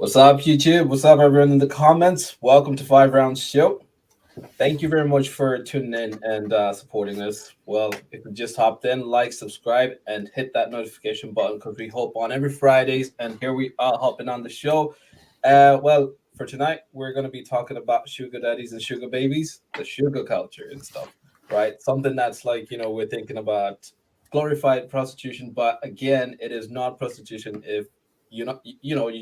What's up, YouTube? What's up, everyone in the comments? Welcome to 5Roundz Show. Thank you very much for tuning in and supporting us. Well, if you just hopped in, like, subscribe, and hit that notification button because we hope on every Fridays. And here we are hopping on the show. Well, for tonight, we're going to be talking about sugar daddies and sugar babies, the sugar culture and stuff, right? Something that's like, we're thinking about glorified prostitution, but again, it is not prostitution if you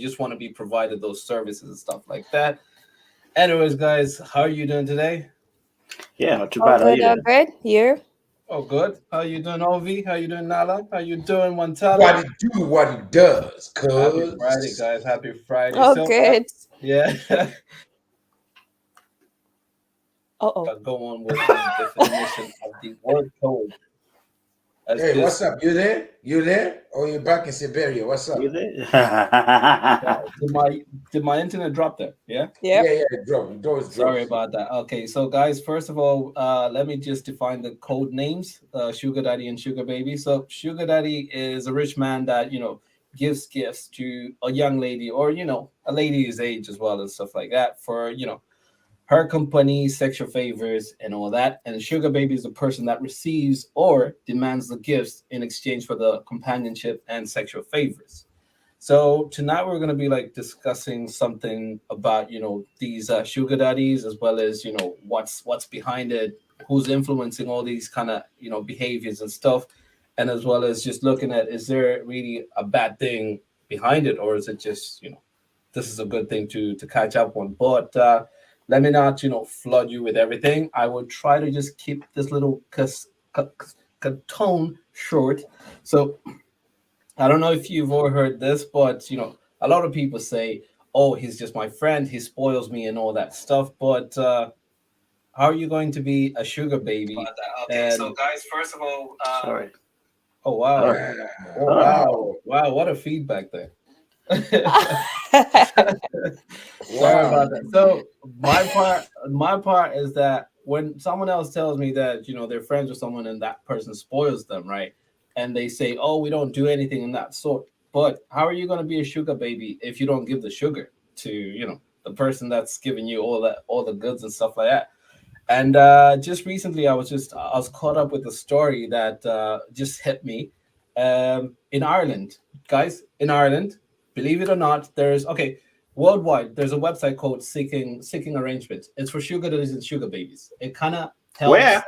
just want to be provided those services and stuff like that. Anyways, guys, how are you doing today? Yeah, not too All bad. How good, you all doing? good. You? Oh, good. How you doing, Ovi? How you doing, Nala? How you doing, Montana? What it do, what it does, Happy cuz. Friday, guys. Happy Friday. Oh, So, good. yeah, Oh. go on with the definition of the word code. As Hey, this- what's up? You there? You there? Or you back in Siberia? What's up? You there? Did my internet drop there? Yeah. Yep. Yeah, it dropped. It always drops. Sorry about that. Okay, so guys, first of all, let me just define the code names: sugar daddy and sugar baby. So, sugar daddy is a rich man that gives gifts to a young lady, or a lady his age as well, and stuff like that, for her company, sexual favors, and all that. And sugar baby is the person that receives or demands the gifts in exchange for the companionship and sexual favors. So tonight we're going to be like discussing something about these sugar daddies, as well as what's behind it, who's influencing all these kind of behaviors and stuff, and as well as just looking at, is there really a bad thing behind it, or is it just this is a good thing to catch up on. But let me not flood you with everything. I will try to just keep this little tone short. So I don't know if you've all heard this, but a lot of people say, "Oh, he's just my friend. He spoils me and all that stuff." But how are you going to be a sugar baby? Okay, so guys, first of all, Sorry. Oh wow! Yeah. Oh, wow! What a feedback there. Sorry about that. So my part is that when someone else tells me that they're friends with someone and that person spoils them, right? And they say, "Oh, we don't do anything in that sort." But how are you going to be a sugar baby if you don't give the sugar to the person that's giving you all the goods and stuff like that? And just recently, I was caught up with a story that just hit me. In Ireland, guys, in Ireland, believe it or not, worldwide, there's a website called SeekingArrangements. It's for sugar daddies and sugar babies. It kind of helps. Where?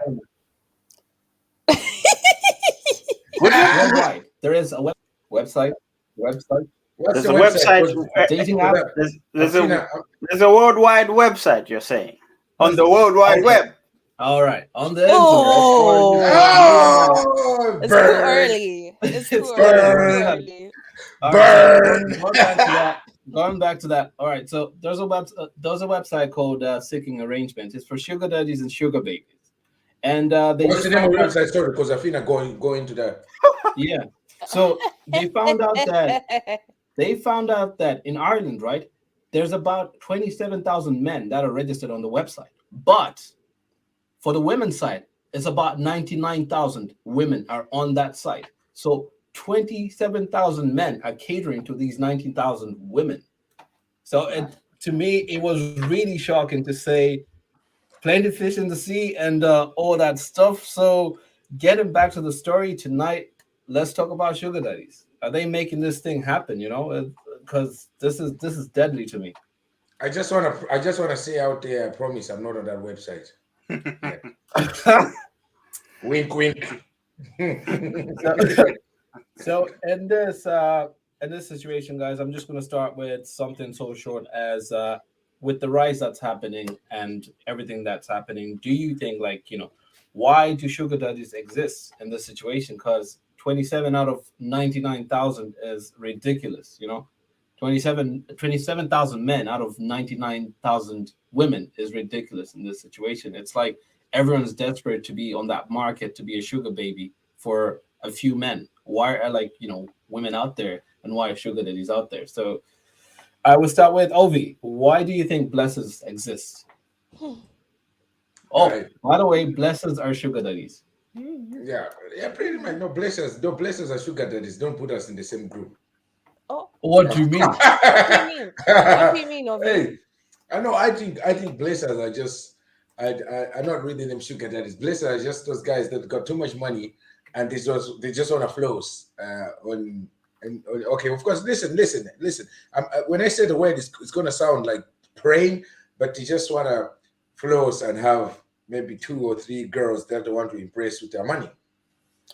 Worldwide, there is a website. What's There's the a website. Dating app. There's a worldwide website. You're saying on the World Wide Web. All right, on the internet. Oh. Oh, It's too burn. early. It's too Burn. early. All right, Burn. going back to that. All right, so there's a website called Seeking Arrangements. It's for sugar daddies and sugar babies, and they What's just the name of the found out- website? Sorry, because I feel like go into that. yeah. So they found out that in Ireland, right, there's about 27,000 men that are registered on the website, but for the women's side, it's about 99,000 women are on that site. So 27,000 men are catering to these 19,000 women. So to me, it was really shocking to say plenty of fish in the sea and all that stuff. So getting back to the story tonight, let's talk about sugar daddies. Are they making this thing happen? Because this is deadly to me. I just wanna say out there, I promise I'm not on that website. Yeah. Wink, wink. So in this situation, guys, I'm just going to start with something so short as with the rise that's happening and everything that's happening. Do you think why do sugar daddies exist in this situation? Because 27 out of 99,000 is ridiculous. 27,000 men out of 99,000 women is ridiculous in this situation. It's like everyone's desperate to be on that market to be a sugar baby for a few men. Why are women out there, and why are sugar daddies out there? So I will start with Ovi. Why do you think blessers exist? Oh, Right. by the way, blessers are sugar daddies. Yeah, pretty much. No blessers are sugar daddies. Don't put us in the same group. Oh. What do you mean? What do you mean? What do you mean, Ovi? Hey, I know. I think blazers are just. I'm not reading them sugar daddies. Blazers are just those guys that got too much money and they just want to flows on. And okay, of course. Listen. When I say the word, it's gonna sound like praying, but they just want to flows and have maybe 2 or 3 girls that they want to impress with their money.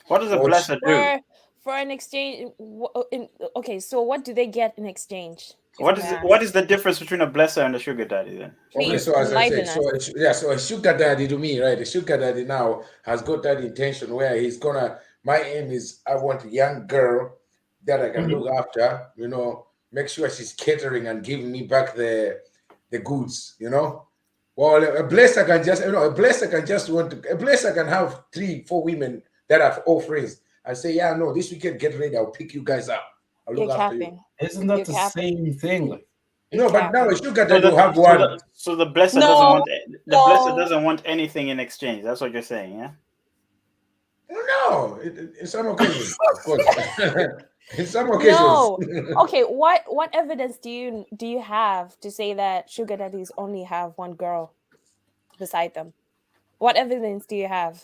What does a Or- blesser do? For an exchange, okay, so what do they get in exchange? if What I is may ask? what is the difference between a blesser and a sugar daddy then? Okay, Please so as I said, enlighten us. so a sugar daddy to me, right? A sugar daddy now has got that intention where he's gonna. My aim is I want a young girl that I can look after. You know, make sure she's catering and giving me back the goods. You know, well, a blesser can just a blesser can just a blesser can have 3, 4 women that are all friends and say, yeah, no, this weekend get ready, I'll pick you guys up. I'll You're look after you. capping. Isn't that You're the capping. same thing? Like, No, but now a capping. sugar daddy will have one. So the blesser No, doesn't want blesser no. doesn't want anything in exchange. That's what you're saying, yeah? No, in some occasions, of course. In some occasions. No. Okay, what evidence do you have to say that sugar daddies only have one girl beside them? What evidence do you have?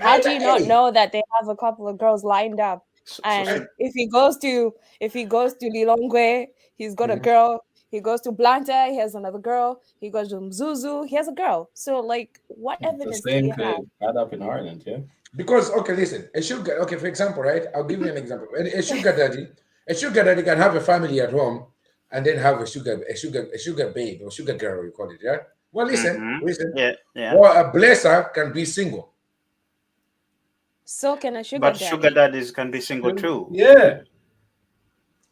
How do you not Hey. know that they have a couple of girls lined up? So And if he goes to Lilongwe, he's got a Mhm. girl. He goes to Blanta, he has another girl. He goes to Mzuzu, he has a girl. So, like, what the evidence do same you have? could add up in Ireland, yeah. Because okay, listen, okay, for example, right? I'll give you an example. A sugar daddy can have a family at home and then have a sugar babe or sugar girl, you call it, yeah. Well, listen. Yeah. Well, a blesser can be single. So can a sugar But daddy. sugar daddies can be single too. Yeah.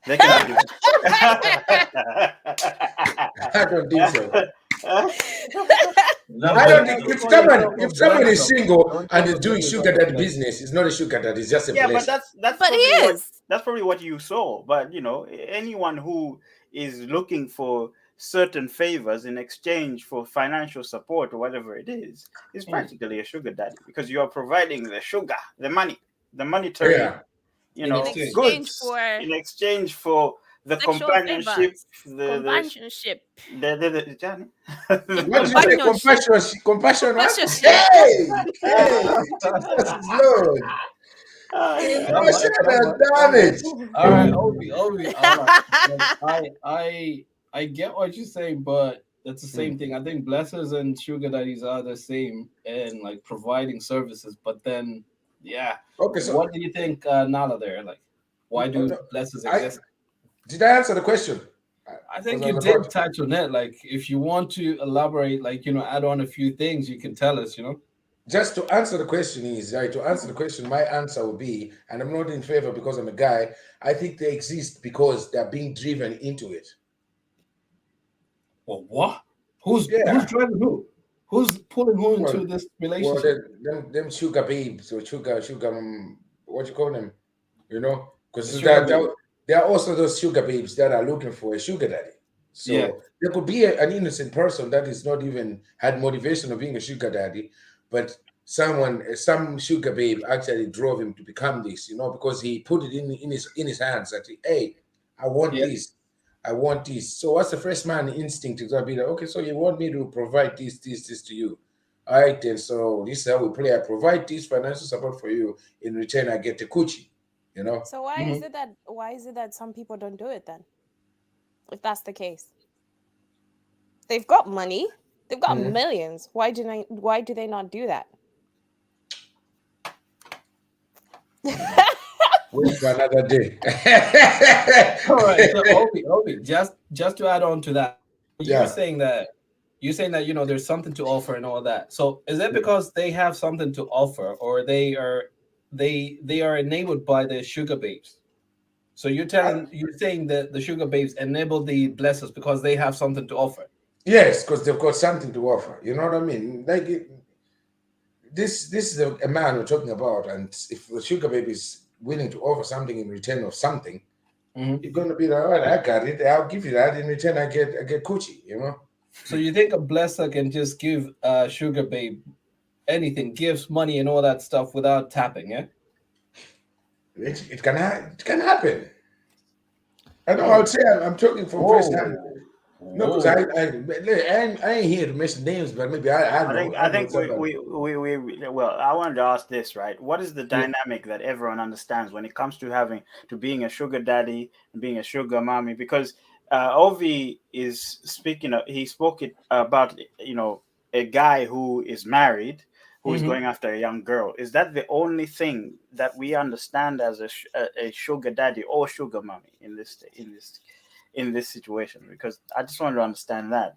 They can be. I don't think so. No, I don't think don't if call someone yourself a if someone is blesser. single Don't and call is doing yourself sugar a daddy blesser. business, it's not a sugar daddy, it's just a Yeah, but blesser. that's But probably he what is. that's probably what you saw. But anyone who is looking for certain favors in exchange for financial support or whatever it is practically a sugar daddy because you are providing the sugar, the monetary, Yeah. In exchange. goods in exchange for the Sexual companionship, favors. Companionship. What did you say? Companionship. Compassion what? Companionship. Hey, Jesus is Lord. Damn it. All right, Obi. All right. I get what you're saying, but it's the same thing. I think blessers and sugar daddies are the same in like providing services, but then Okay, so what do you think, Nala? There, like, why do blessers exist? did I answer the question? I think 'Cause I you was did about- touch on it. Like, if you want to elaborate, like, add on a few things, you can tell us. Just to answer the question my answer would be, and I'm not in favor because I'm a guy, I think they exist because they're being driven into it. Well, what? Who's Yeah. driving who? Who's pulling who into Well, this Well, relationship? them sugar babes or sugar, what you call them? Because The sugar babe. there are also those sugar babes that are looking for a sugar daddy. So Yeah. there could be an innocent person that is not even had motivation of being a sugar daddy, but some sugar babe actually drove him to become this, because he put it in his hands that hey, I want Yeah. this. I want this. So what's the first man instinct is gonna be like, okay, so you want me to provide this to you. All right, then. So this is how we play. I provide this financial support for you. In return, I get the coochie. So why is it that some people don't do it then? If that's the case, they've got money, they've got millions. Why do they not do that? Wait for another day. All right. So Obi, just to add on to that, Yeah. you're saying that there's something to offer and all that. So is it because they have something to offer, or they are enabled by the sugar babes? So you're saying that the sugar babes enable the blessers because they have something to offer. Yes, because they've got something to offer. You know what I mean? Like this is a man we're talking about, and if the sugar baby is willing to offer something in return of something, you're gonna be like, all right, I got it. I'll give you that. In return, I get coochie. So you think a blesser can just give a sugar babe anything, gifts, money, and all that stuff without tapping? Yeah. It can happen. I know. I would say I'm talking from first hand. No, because Whoa. I ain't here to mention names, but maybe I know. I know think somebody. well, I wanted to ask this, right? What is the dynamic that everyone understands when it comes to being a sugar daddy and being a sugar mommy? Because Ovi is speaking. He spoke it about a guy who is married who is going after a young girl. Is that the only thing that we understand as a sugar daddy or sugar mommy in this situation? Because I just want to understand that.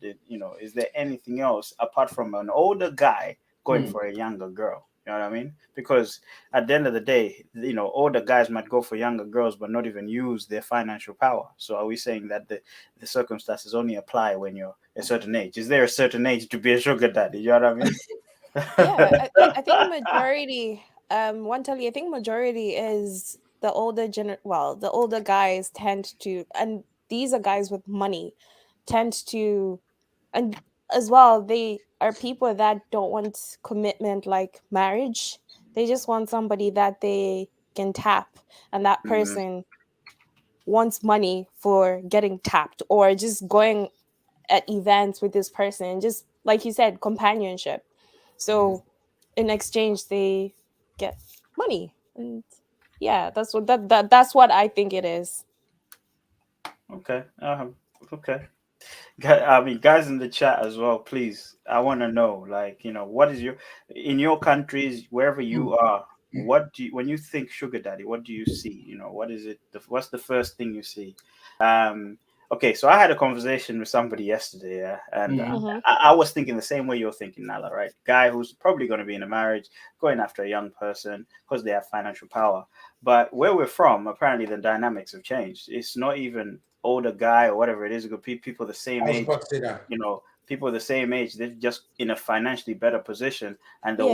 Is there anything else apart from an older guy going for a younger girl? You know what I mean? Because at the end of the day, older guys might go for younger girls but not even use their financial power. So are we saying that the circumstances only apply when you're a certain age? Is there a certain age to be a sugar daddy? You know what I mean? Yeah, I think majority. One tell you, I think majority is the the older guys tend to, and these are guys with money, tend to, and as well they are people that don't want commitment like marriage. They just want somebody that they can tap, and that Mm, person wants money for getting tapped or just going at events with this person, just like you said, companionship. So in exchange they get money. And yeah, that's what I think it is. okay. Okay. I mean, guys in the chat as well, please. I want to know, like, what is in your countries, wherever you are, when you think sugar daddy, what do you see? What is it? What's the first thing you see? Um, okay, so I had a conversation with somebody yesterday, yeah, and Mm-hmm. I was thinking the same way you're thinking, Nala, right? Guy who's probably going to be in a marriage, going after a young person because they have financial power. But where we're from, apparently the dynamics have changed. It's not even older guy or whatever it is. It could be people the I same was age. about to say that. People the same age. They're just in a financially better position, and Yeah.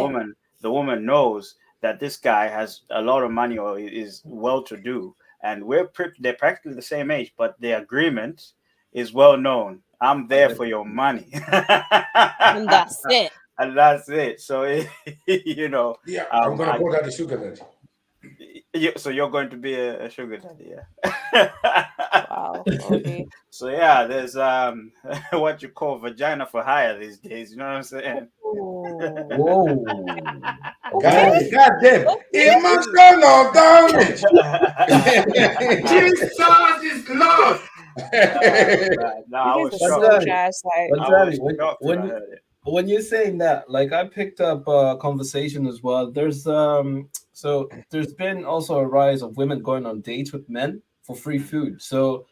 the woman knows that this guy has a lot of money or is well to do, and they're practically the same age, but the agreement is well known. I'm there for your money, And that's it. and that's it. So Yeah, I'm gonna call that the sugar daddy. so you're going to be a sugar daddy, yeah. Wow. Okay. So yeah, there's what you call vagina for hire these days. You know what I'm saying? Oh. Whoa. Okay. God damn, Okay. emotional damage. Jesus is Lord. No, I You was guys are But shocked. so daddy, trash. Like, but I daddy, was shocked when I heard it. when you're saying that, like I picked up a conversation as well. So there's been also a rise of women going on dates with men for free food. So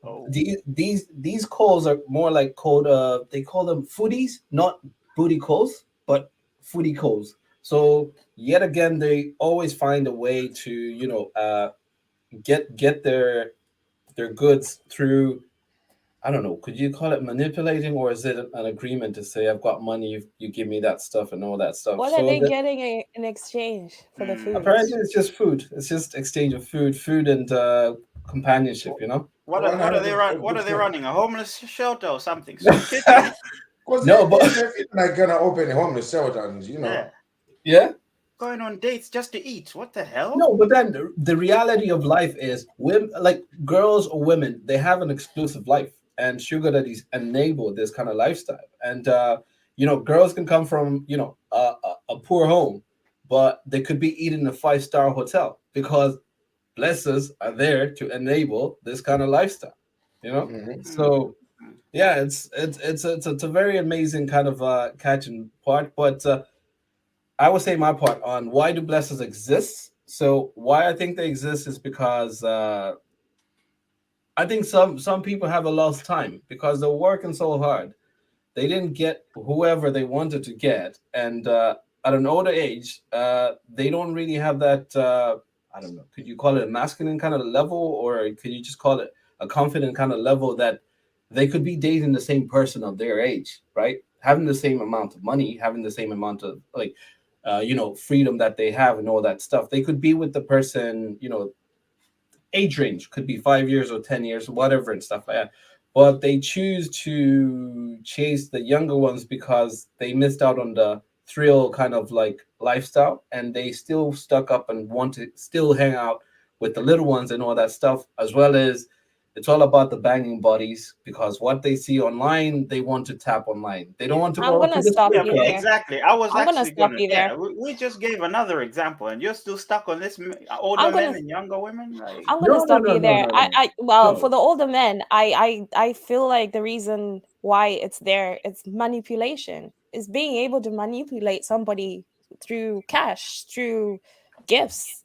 Oh, these calls are more like called they call them foodies, not booty calls, but foodie calls. So yet again, they always find a way to get their goods through. I don't know. Could you call it manipulating, or is it an agreement to say I've got money, you give me that stuff and all that stuff? what are So they that getting in exchange for the apparently foods? it's just food. It's just exchange of food and companionship. what are they running? A homeless shelter or something? Soup kitchen? Because No, but they feel like gonna open a homeless shelter, and Yeah, yeah. going on dates just to eat. What the hell? No, but then the reality of life is women, like girls or women, they have an exclusive life, and sugar daddies enable this kind of lifestyle. And girls can come from a poor home, but they could be eating in a 5-star hotel because blessers are there to enable this kind of lifestyle. You know, so yeah, it's a very amazing kind of catching part, but. I would say my part on why do blessings exist. So why I think they exist is because I think some people have a lost time because they're working so hard. They didn't get whoever they wanted to get, and at an older age, they don't really have that. I don't know. Could you call it a masculine kind of level, or could you just call it a confident kind of level that they could be dating the same person of their age, right? Having the same amount of money, having the same amount of freedom that they have and all that stuff. They could be with the person, age range could be 5 years or 10 years, whatever, and stuff like that. But they choose to chase the younger ones because they missed out on the thrill kind of like lifestyle, and they still stuck up and want to still hang out with the little ones and all that stuff, as well as It's all about the banging bodies because what they see online, they want to tap online. They don't want to I'm go to gonna the stop strip you club. there. Exactly. I was I'm gonna actually stop gonna. you there. Yeah, we just gave another example, and you're still stuck on this older I'm men gonna and younger women. Like, I'm gonna No, no, stop no, you no, there. no, no, Well, for no. the older men, I feel like the reason why it's there, it's manipulation. It's being able to manipulate somebody through cash, through gifts.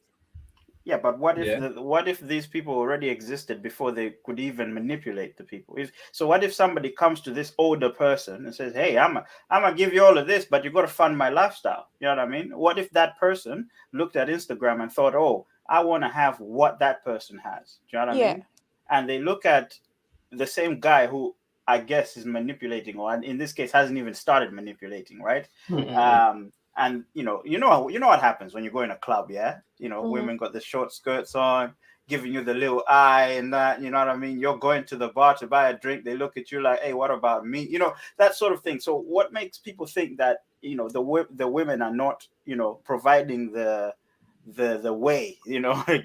yeah, but what if Yeah. what if these people already existed before they could even manipulate the people? So what if somebody comes to this older person and says, "Hey, I'm gonna give you all of this, but you got to fund my lifestyle." You know what I mean? What if that person looked at Instagram and thought, "Oh, I want to have what that person has." Do you know what I Yeah. mean? And they look at the same guy who I guess is manipulating, or in this case hasn't even started manipulating, right? Mm-mm. And you know what happens when you go in a club, yeah? Mm-hmm. Women got the short skirts on, giving you the little eye and that, you know what I mean? You're going to the bar to buy a drink, they look at you like, "Hey, what about me?" That sort of thing. So what makes people think that, the women are not, providing the way,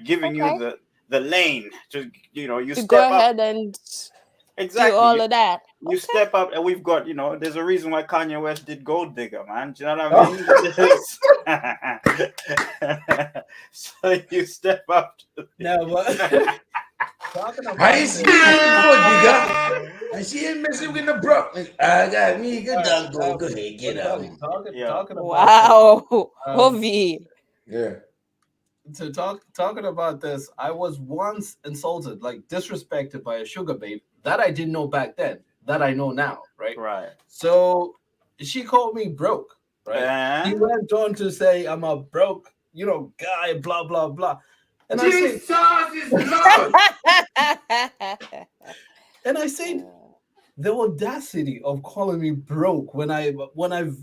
giving you Okay. the lane to, you To go step up. ahead and do Exactly. all of that. You Okay. step up, and we've got, there's a reason why Kanye West did Gold Digger, man. Do you know what I mean? So you step up to No, but talking I about ain't see this. you gold digger. I see him messing with the broke. I got me. Good All right, dog. Go ahead, but get out. yeah. talking about this. Wow. Um, Ovi. Yeah. talking about this, I was once insulted, like disrespected by a sugar babe that I didn't know back then, that I know now, right? Right. So she called me broke, right? She Uh, went on to say I'm a broke, guy, blah blah blah. And I said, Jesus is Lord. and I said, the audacity of calling me broke when I've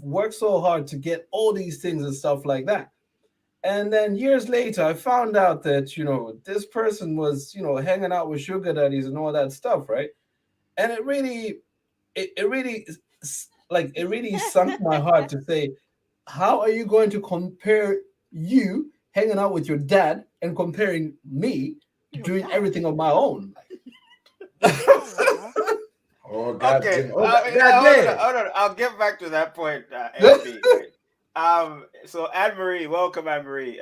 worked so hard to get all these things and stuff like that. And then years later, I found out that this person was hanging out with sugar daddies and all that stuff, right? And it really sunk my heart to say, how are you going to compare you hanging out with your dad and comparing me doing everything on my own? Oh God okay. damn. Oh God Hold on, damn. hold on. I'll get back to that point, MP. Right? So Anne Marie, welcome Anne Marie.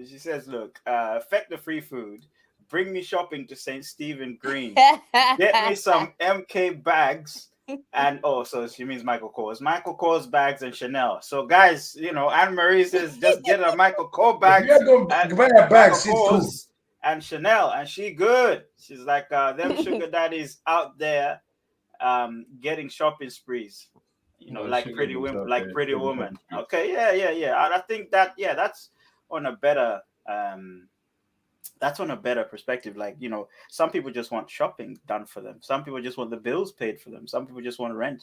She says, "Look, affect the free food. Bring me shopping to St. Stephen Green. Get me some MK bags." And so she means Michael Kors bags and Chanel. So guys, Anne Marie says just get a Michael Kors If bags you're gonna and buy a bag, Michael she's cool. Kors and Chanel, and she good. She's like them sugar daddies out there getting shopping sprees, No, like sugar pretty be women, like talking, pretty sugar woman. talking. Okay, yeah. I think that, that's on a better perspective. Like, some people just want shopping done for them. Some people just want the bills paid for them. Some people just want rent,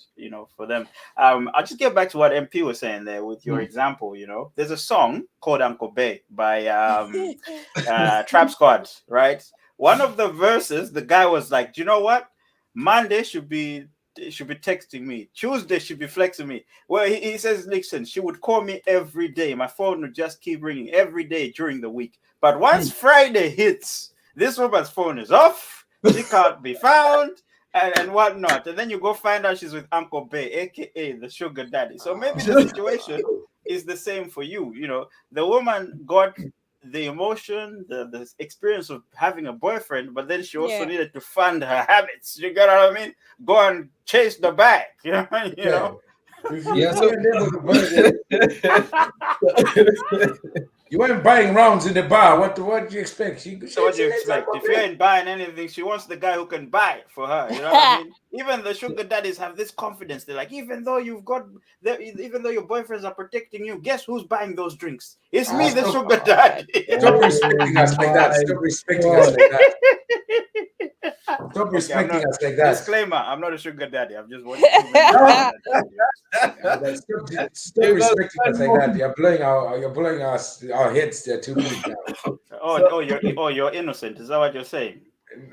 for them. I'll just get back to what MP was saying there with your example. There's a song called Uncle Bay by Trap Squad, right? One of the verses, the guy was like, "Do you know what? Monday should be texting me. Tuesday should be flexing me." Well, he says, "Listen, she would call me every day. My phone would just keep ringing every day during the week. But once Friday hits, this woman's phone is off. She can't be found." And whatnot. And then you go find out she's with Uncle Bay, aka the sugar daddy. So maybe the situation is the same for you. The woman got the emotion, the experience of having a boyfriend, but then she also Yeah. needed to fund her habits. You get what I mean? Go and chase the bag. You know? Yeah, so You ain't buying rounds in the bar. What do you expect? So what do you expect? If you ain't buying anything, she wants the guy who can buy it for her. You know what I mean? Even the sugar daddies have this confidence. They're like, even though your boyfriends are protecting you, guess who's buying those drinks? It's me, the sugar daddy. Stop respecting us like that. Stop respecting us like that. Stop respecting us like that. Disclaimer: I'm not a sugar daddy. I'm just watching too many sugar daddies. Stop respecting us like that. You're blowing our heads there too big now. You're innocent. Is that what you're saying?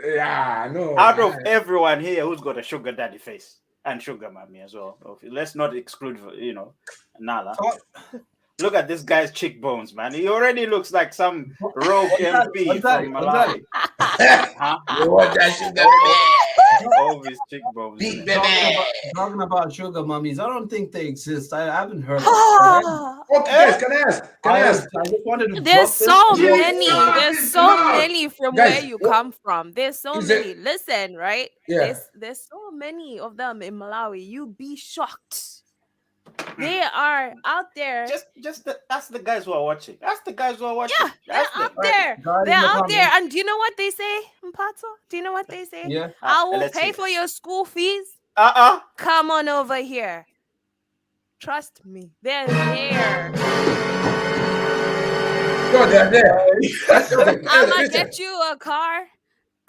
Yeah, no. Out of everyone here, who's got a sugar daddy face and sugar mommy as well? Let's not exclude, Nala. Look at this guy's cheekbones, man. He already looks like some rogue MP from Malawi. Huh? You want that sugar baby? All his cheekbones. Big man. baby. Talking about sugar mummies, I don't think they exist. I haven't heard of them. Ah, Okay, guys, can I ask? Can I ask? I just wanted to there's drop so this. many. There's so many from Guys, where you come from. There's so is many. it- Listen, right? Yeah. There's so many of them in Malawi. You'd be shocked. They are out there. That's the guys who are watching. That's the guys who are watching. Yeah, they're That's out them. there. Guys They're in the out there. comments. And do you know what they say, Mpato? Do you know what they say? Yeah. I will Let's pay hear. for your school fees. Come on over here. Trust me. They're there. No, they're there. That's okay. I'm gonna Listen. get you a car.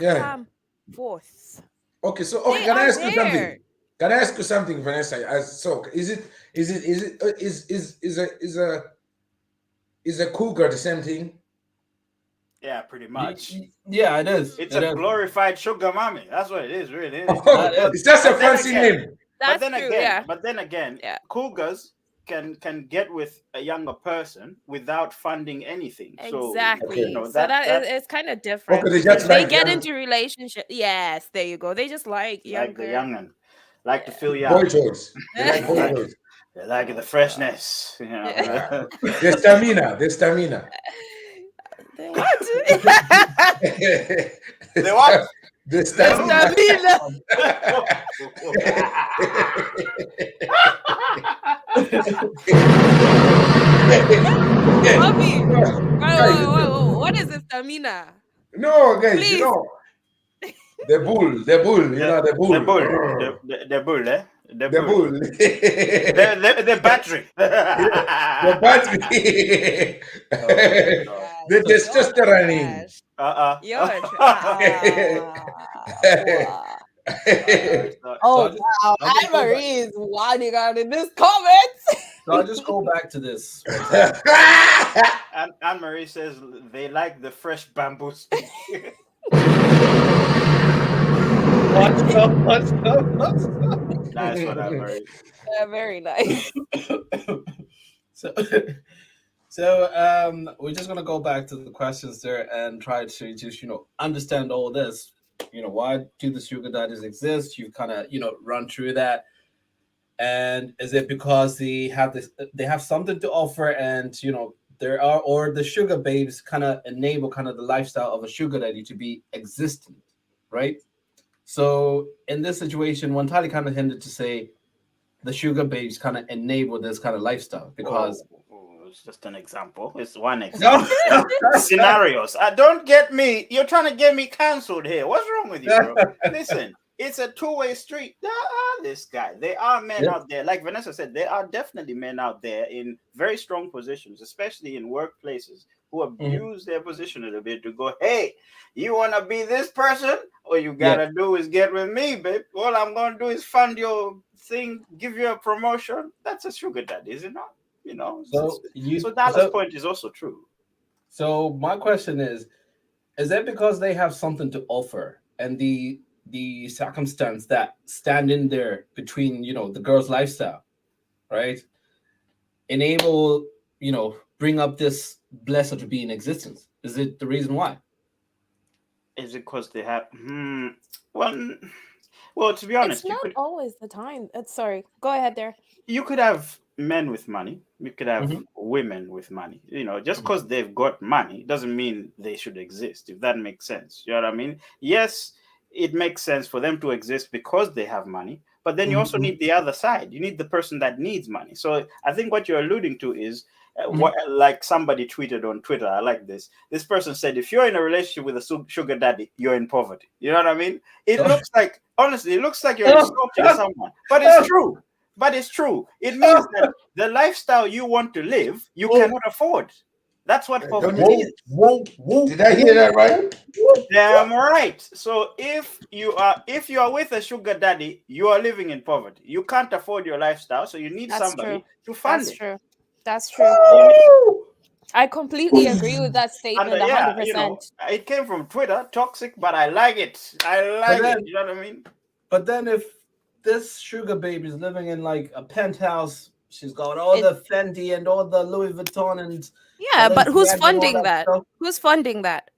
Yeah. Come forth. Okay, so okay, They can I are ask you something? there. Can I ask you something, Vanessa? So is a cougar the same thing? Yeah, pretty much. Yeah, it is. It's It a is. glorified sugar mommy. That's what it is, really. It's just a But then fancy again- name. That's true. But then again, Yeah. cougars can get with a younger person without funding anything. So Exactly. Okay. you know, So that it's kind of different. Okay, they just They like get young- into relationship. Yes, there you go. They just like like the younger. young'un, like to feel boy young. toys. They like boy toys. They like the freshness. You know. The stamina. The stamina. What? The what? The stamina. Bobby, whoa, what is the stamina? No, guys, Please. you know. The bull, you know, the bull. The bull, the bull, eh? The The bull. bull. The battery. The battery. Gosh, The testosterone. gosh. You're a So wow, I just go Anne Marie is winding out in this comments. So I'll just go back to this. And Anne Marie says they like the fresh bamboo stick. What's up? Nice one, Anne Marie. Very nice. So we're just gonna go back to the questions there and try to just understand all this. Why do the sugar daddies exist? You've kind of run through that. And is it because they have something to offer, and there are, or the sugar babes kind of enable kind of the lifestyle of a sugar daddy to be existent, right? So in this situation, Wantali kind of hinted to say the sugar babes kind of enable this kind of lifestyle because it's just an example. It's one example. Scenarios. Don't get me. You're trying to get me cancelled here. What's wrong with you, bro? Listen, it's a two-way street. There are this guy. There are men out there. Like Vanessa said, there are definitely men out there in very strong positions, especially in workplaces, who abuse their position a little bit to go, hey, you want to be this person? All you got to do is get with me, babe. All I'm going to do is fund your thing, give you a promotion. That's a sugar daddy, is it not? So Dallas' point is also true. So my question is that because they have something to offer and the circumstance that stand in there between the girl's lifestyle, right, enable bring up this blessing to be in existence? Is it the reason why? Is it because they have well, to be honest, It's not always the time. Sorry, go ahead there. You could have men with money. You could have women with money. Just because they've got money doesn't mean they should exist, if that makes sense. You know what I mean? Yes, it makes sense for them to exist because they have money, but then you also need the other side. You need the person that needs money. So I think what you're alluding to is what, like somebody tweeted on Twitter. I like this. This person said, if you're in a relationship with a sugar daddy, you're in poverty. You know what I mean? It looks like, honestly, it looks like you're insulting someone, but it's true. But it's true. It means that the lifestyle you want to live, you cannot afford. That's what poverty is. Did I hear that right? Damn right. So if you are with a sugar daddy, you are living in poverty. You can't afford your lifestyle, so you need somebody to fund it. That's true. I completely agree with that statement. 100%. It came from Twitter, toxic, but I like it. It. You know what I mean? But then if this sugar baby is living in like a penthouse she's got all the Fendi and all the Louis Vuitton and yeah, but who's Balenciaga and all funding that? stuff. Who's funding that?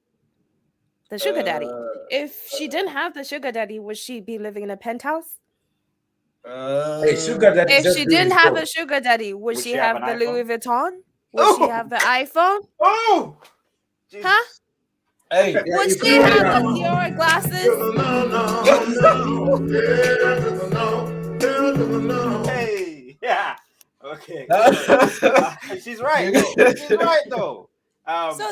The sugar daddy. If she didn't have the sugar daddy, would she be living in a penthouse? Hey, Sugar Daddy. If she didn't have a sugar daddy, would she have the Louis Vuitton? Would she have the iPhone? Oh, huh? Hey, would she have the Dior glasses? Hey, yeah, okay. She's right. She's right though. So,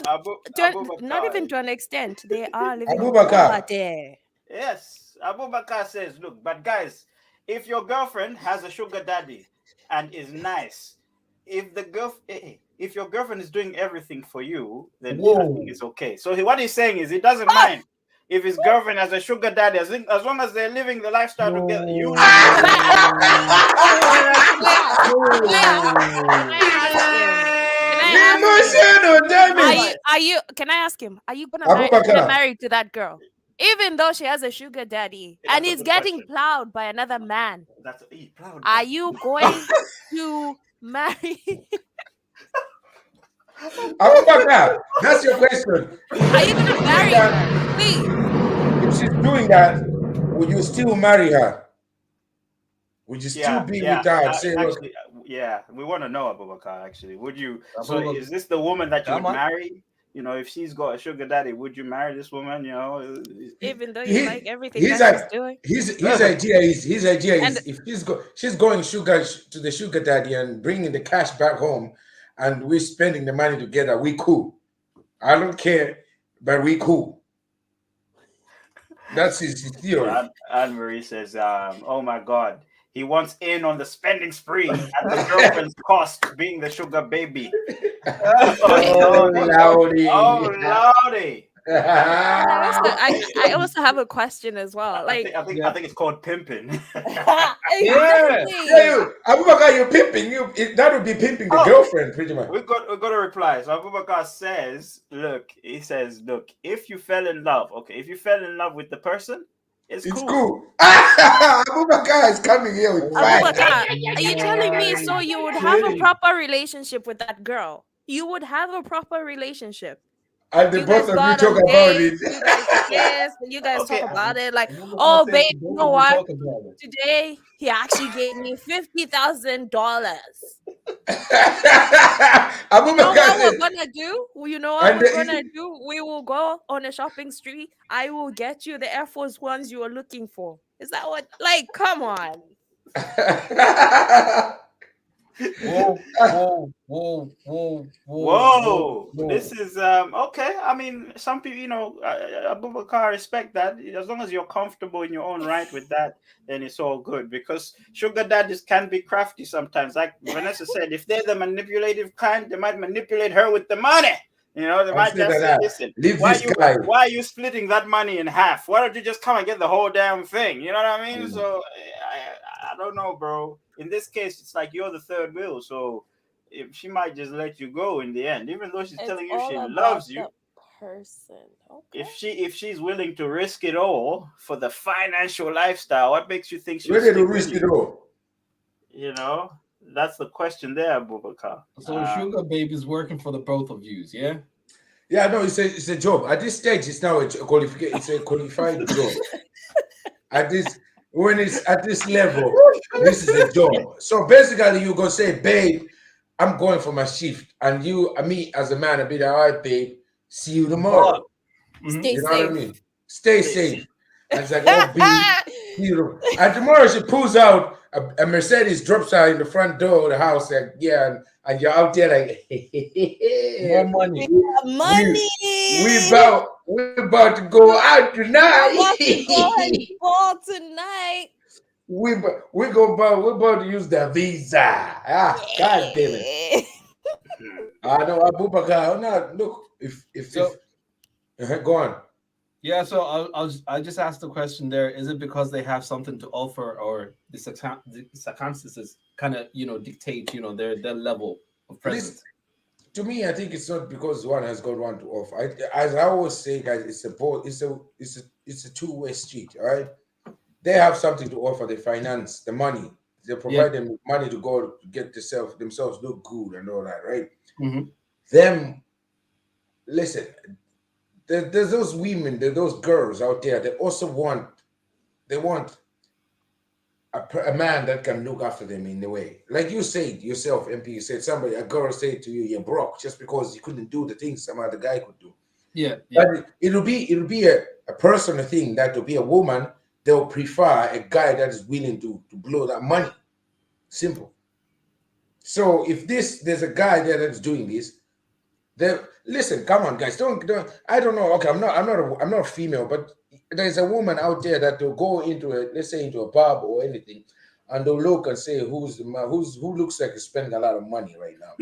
not even to an extent, they are living Abubakar. over there. Yes, Abubakar says, look, but guys, if your girlfriend has a sugar daddy and is nice, if your girlfriend is doing everything for you, then everything is okay. So what he's saying is he doesn't mind if his girlfriend has a sugar daddy, as long as they're living the lifestyle together. You Can I ask him? Are you gonna get married to that girl? Even though she has a sugar daddy and he's getting plowed by another man, are you going to marry? That's your question. Are you gonna marry her? Please. If she's doing that, would you still marry her? Would you still be with her and say, look? Yeah, we want to know, Abubakar, actually. Would you? So is this the woman that you would marry? You know, if she's got a sugar daddy, would you marry this woman? You know, even though you like everything that she's doing. His idea is if she's going to the sugar daddy and bringing the cash back home, and we're spending the money together, we cool. I don't care, but we cool. That's his theory. Anne Marie says, "Oh my God." He wants in on the spending spree at the girlfriend's cost, being the sugar baby. Oh, Lordy. Oh, Lordy. I also have a question as well. Like I think it's called pimping. Abubakar, you're pimping. That would be pimping the girlfriend, pretty much. We got a reply. So Abubakar says, look, if you fell in love, with the person, it's cool. Abubakar is coming here with Abubakar, are you telling me so you would have a proper relationship with that girl? You would have a proper relationship. And the both of you talk about it. You guys talk about it like, oh, babe, you know what? Today, he actually gave me $50,000. You know what we're gonna do? You know what we're gonna do? We will go on a shopping spree. I will get you the Air Force Ones you are looking for. Is that what? Like, come on. Whoa. This is okay. I mean, some people, Abubakar, respect that. As long as you're comfortable in your own right with that, then it's all good. Because sugar daddies can be crafty sometimes. Like Vanessa said, if they're the manipulative kind, they might manipulate her with the money. You know, they might just say, listen, why are you splitting that money in half? Why don't you just come and get the whole damn thing? You know what I mean? So I don't know, bro. In this case, it's like you're the third wheel. So if she might just let you go in the end, even though she's telling you she loves you. Person. Okay. If she's willing to risk it all for the financial lifestyle, what makes you think she's ready to risk it all? You know, that's the question there, Abubakar. So sugar baby's working for the both of you, yeah? Yeah, no, it's a job. At this stage, it's now a qualification. It's a qualified job. When it's at this level, this is a job. So basically, you go say, babe, I'm going for my shift, and me as a man, I'll be like, all right, babe, see you tomorrow. Stay you know safe. what I mean? Stay safe. And it's like, oh, babe, see you tomorrow. And tomorrow she pulls out a Mercedes, drops her in the front door of the house, like, yeah, and you're out there like, more money. We're about to go out tonight. We're about to use the visa. God damn it. I know Abubakar. No, look, if go on. Yeah, so I just asked the question there. Is it because they have something to offer, or the circumstances kind of dictate their level of presence? To me, I think it's not because one has got one to offer. As I always say, guys, it's a two-way street. All right, they have something to offer. The finance, the money, they provide them with money to go get themselves look good and all that, right? Them, listen, there's those women, there's those girls out there that also want a man that can look after them in a way. Like you said yourself, MP, you said a girl said to you, you're broke just because you couldn't do the things some other guy could do. Yeah. But it'll be a personal thing that to be a woman, they'll prefer a guy that is willing to blow that money. Simple. So if there's a guy there that's doing this, listen, come on, guys, don't. I don't know. Okay, I'm not a female, but there's a woman out there that will go into a pub or anything, and they'll look and say who looks like he's spending a lot of money right now.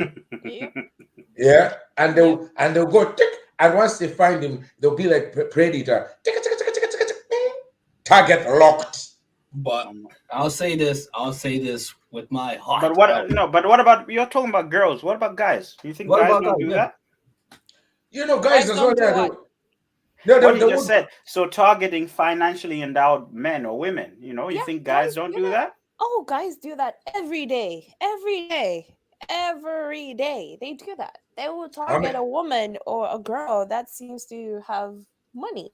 Yeah, and they'll go tick, and once they find him, they'll be like predator. Tick, tick, tick, tick, tick, tick, target locked. But I'll say this with my heart. But what about, you're talking about girls? What about guys? Do you think guys don't do that? You know, guys as well. What you just said. So targeting financially endowed men or women. You know, you think guys don't do that? Oh, guys do that every day. They do that. They will target a woman or a girl that seems to have money.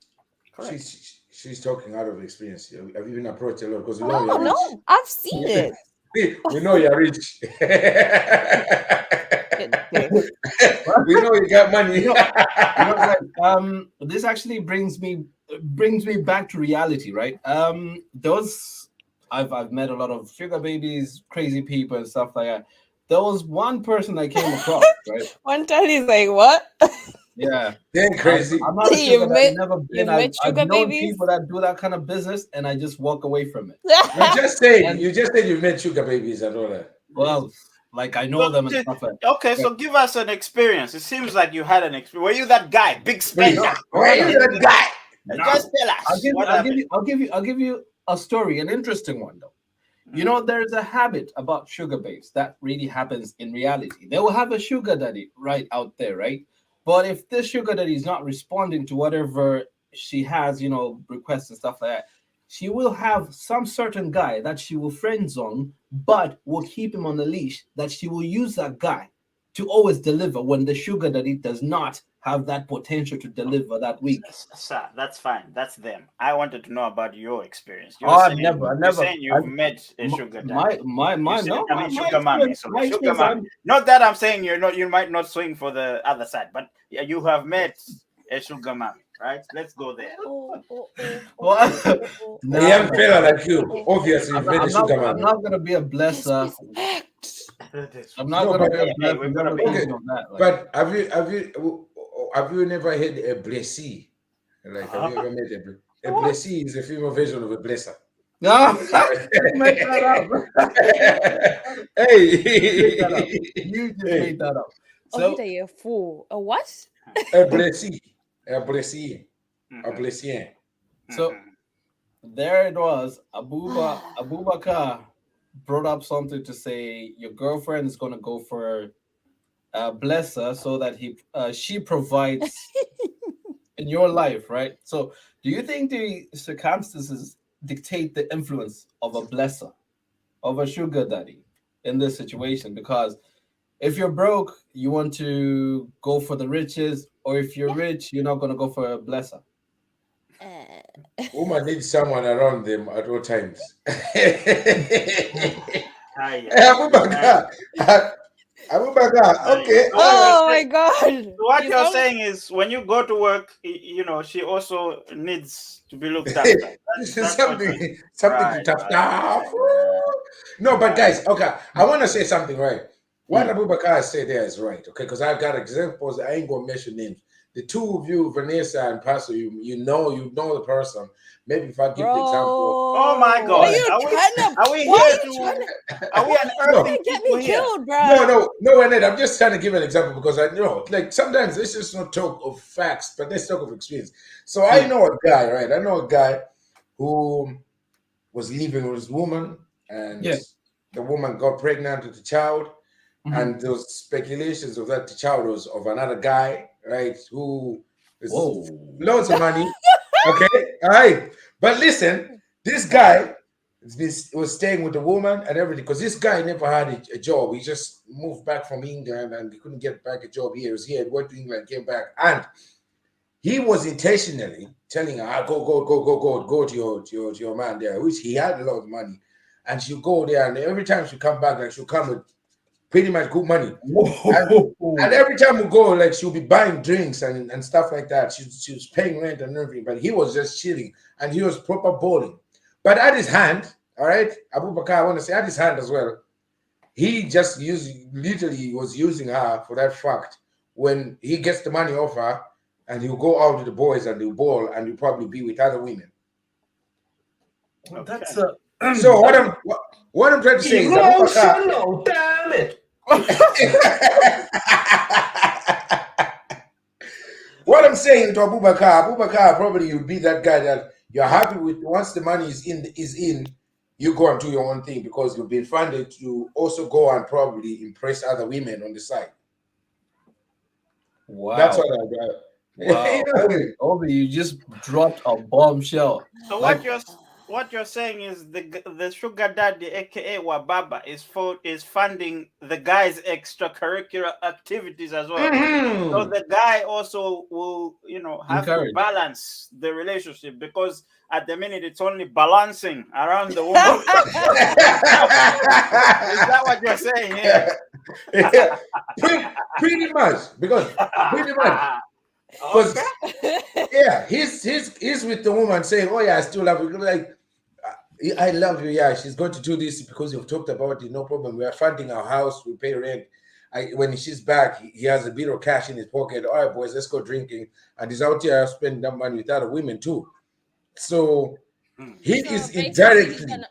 She's talking out of experience. Have you been approached a lot? Because we know you're rich. No, I've seen it. We know you're rich. We know you got money. This actually brings me back to reality, right? I've met a lot of sugar babies, crazy people, and stuff like that. There was one person I came across, right? One time he's like, "What?" Yeah, they're crazy. I'm not a sugar daddy, never been. I've known people that do that kind of business, and I just walk away from it. You just said you've met sugar babies and all that. Well, like I know them and stuff like that. Okay, so give us an experience. It seems like you had an experience. Were you that guy, big spender? Were you that guy? Just tell us. I'll give you a story, an interesting one though. You know, there's a habit about sugar babes that really happens in reality. They will have a sugar daddy right out there, right? But if this sugar daddy is not responding to whatever she has, you know, requests and stuff like that, she will have some certain guy that she will friend zone, but will keep him on the leash, that she will use that guy to always deliver when the sugar daddy does not have that potential to deliver that week. Sir, that's fine. That's them. I wanted to know about your experience. I've never. Saying you've met a sugar daddy. Sugar mommy. So sugar mommy. Not that I'm saying you might not swing for the other side, but you have met a sugar mommy, right? Let's go there. A young fella like you, obviously, you've met a sugar mommy. I'm not gonna be a blesser. I'm not gonna be a blesser. But have you never had a blessee? Like, have you ever met a blessee? Is a female version of a blesser. No, make that up. You just made that up. So, you're a fool. A what? A blessee. A blessee. A blessien. So there it was. Abubakar brought up something to say your girlfriend is gonna go for blesser so that she provides in your life, right? So do you think the circumstances dictate the influence of a blesser, of a sugar daddy in this situation? Because if you're broke, you want to go for the riches, or if you're rich, you're not going to go for a blesser. Woman needs someone around them at all times. Abubakar, okay. Oh my God. So what you're saying is when you go to work, she also needs to be looked after. That's something to tap. No, but guys, okay, I want to say something, right? What Abubakar said there is right, okay? Because I've got examples. I ain't gonna mention names. The two of you, Vanessa and Pastor, you know the person. Maybe if I give the example. Oh my God! Are we unearthing get me killed, bro? No, Annette. I'm just trying to give an example because I know, like, sometimes let's just not talk of facts, but let's talk of experience. So I know a guy, right? I know a guy who was living with his woman, and the woman got pregnant with the child, and those speculations of that the child was of another guy, right? Who is loads of money. Okay, all right. But listen, this guy was staying with the woman and everything. Because this guy never had a job. He just moved back from England and he couldn't get back a job here. He was here, went to England, came back, and he was intentionally telling her, go to your man there, which he had a lot of money, and she'll go there, and every time she come back, like she'll come with pretty much good money. And every time we go, like she'll be buying drinks and stuff like that. She was paying rent and everything, but he was just chilling and he was proper balling. But at his hand, all right, Abu Bakr, I want to say at his hand as well, he just literally was using her for that fact. When he gets the money off her, and he'll go out with the boys and he'll ball and he'll probably be with other women. Well, that's so what I'm trying to say is emotional, damn it. What I'm saying to Abu Bakr probably will be that guy that you're happy with. Once the money is in, you go and do your own thing because you've been funded to also go and probably impress other women on the side. Wow. That's what I got. Wow. Obi, you just dropped a bombshell. So what you're saying is the sugar daddy, aka Wababa, is funding the guy's extracurricular activities as well. Mm-hmm. So the guy also will, have to balance the relationship, because at the minute it's only balancing around the woman. Is that what you're saying? Yeah. Pretty much, because pretty much. Because yeah, he's with the woman saying, "Oh yeah, I still love you." Like, I love you. Yeah, she's going to do this because you've talked about it. No problem. We are funding our house. We pay rent. When she's back, he has a bit of cash in his pocket. All right, boys, let's go drinking. And he's out here spending that money with other women too. So he is indirectly.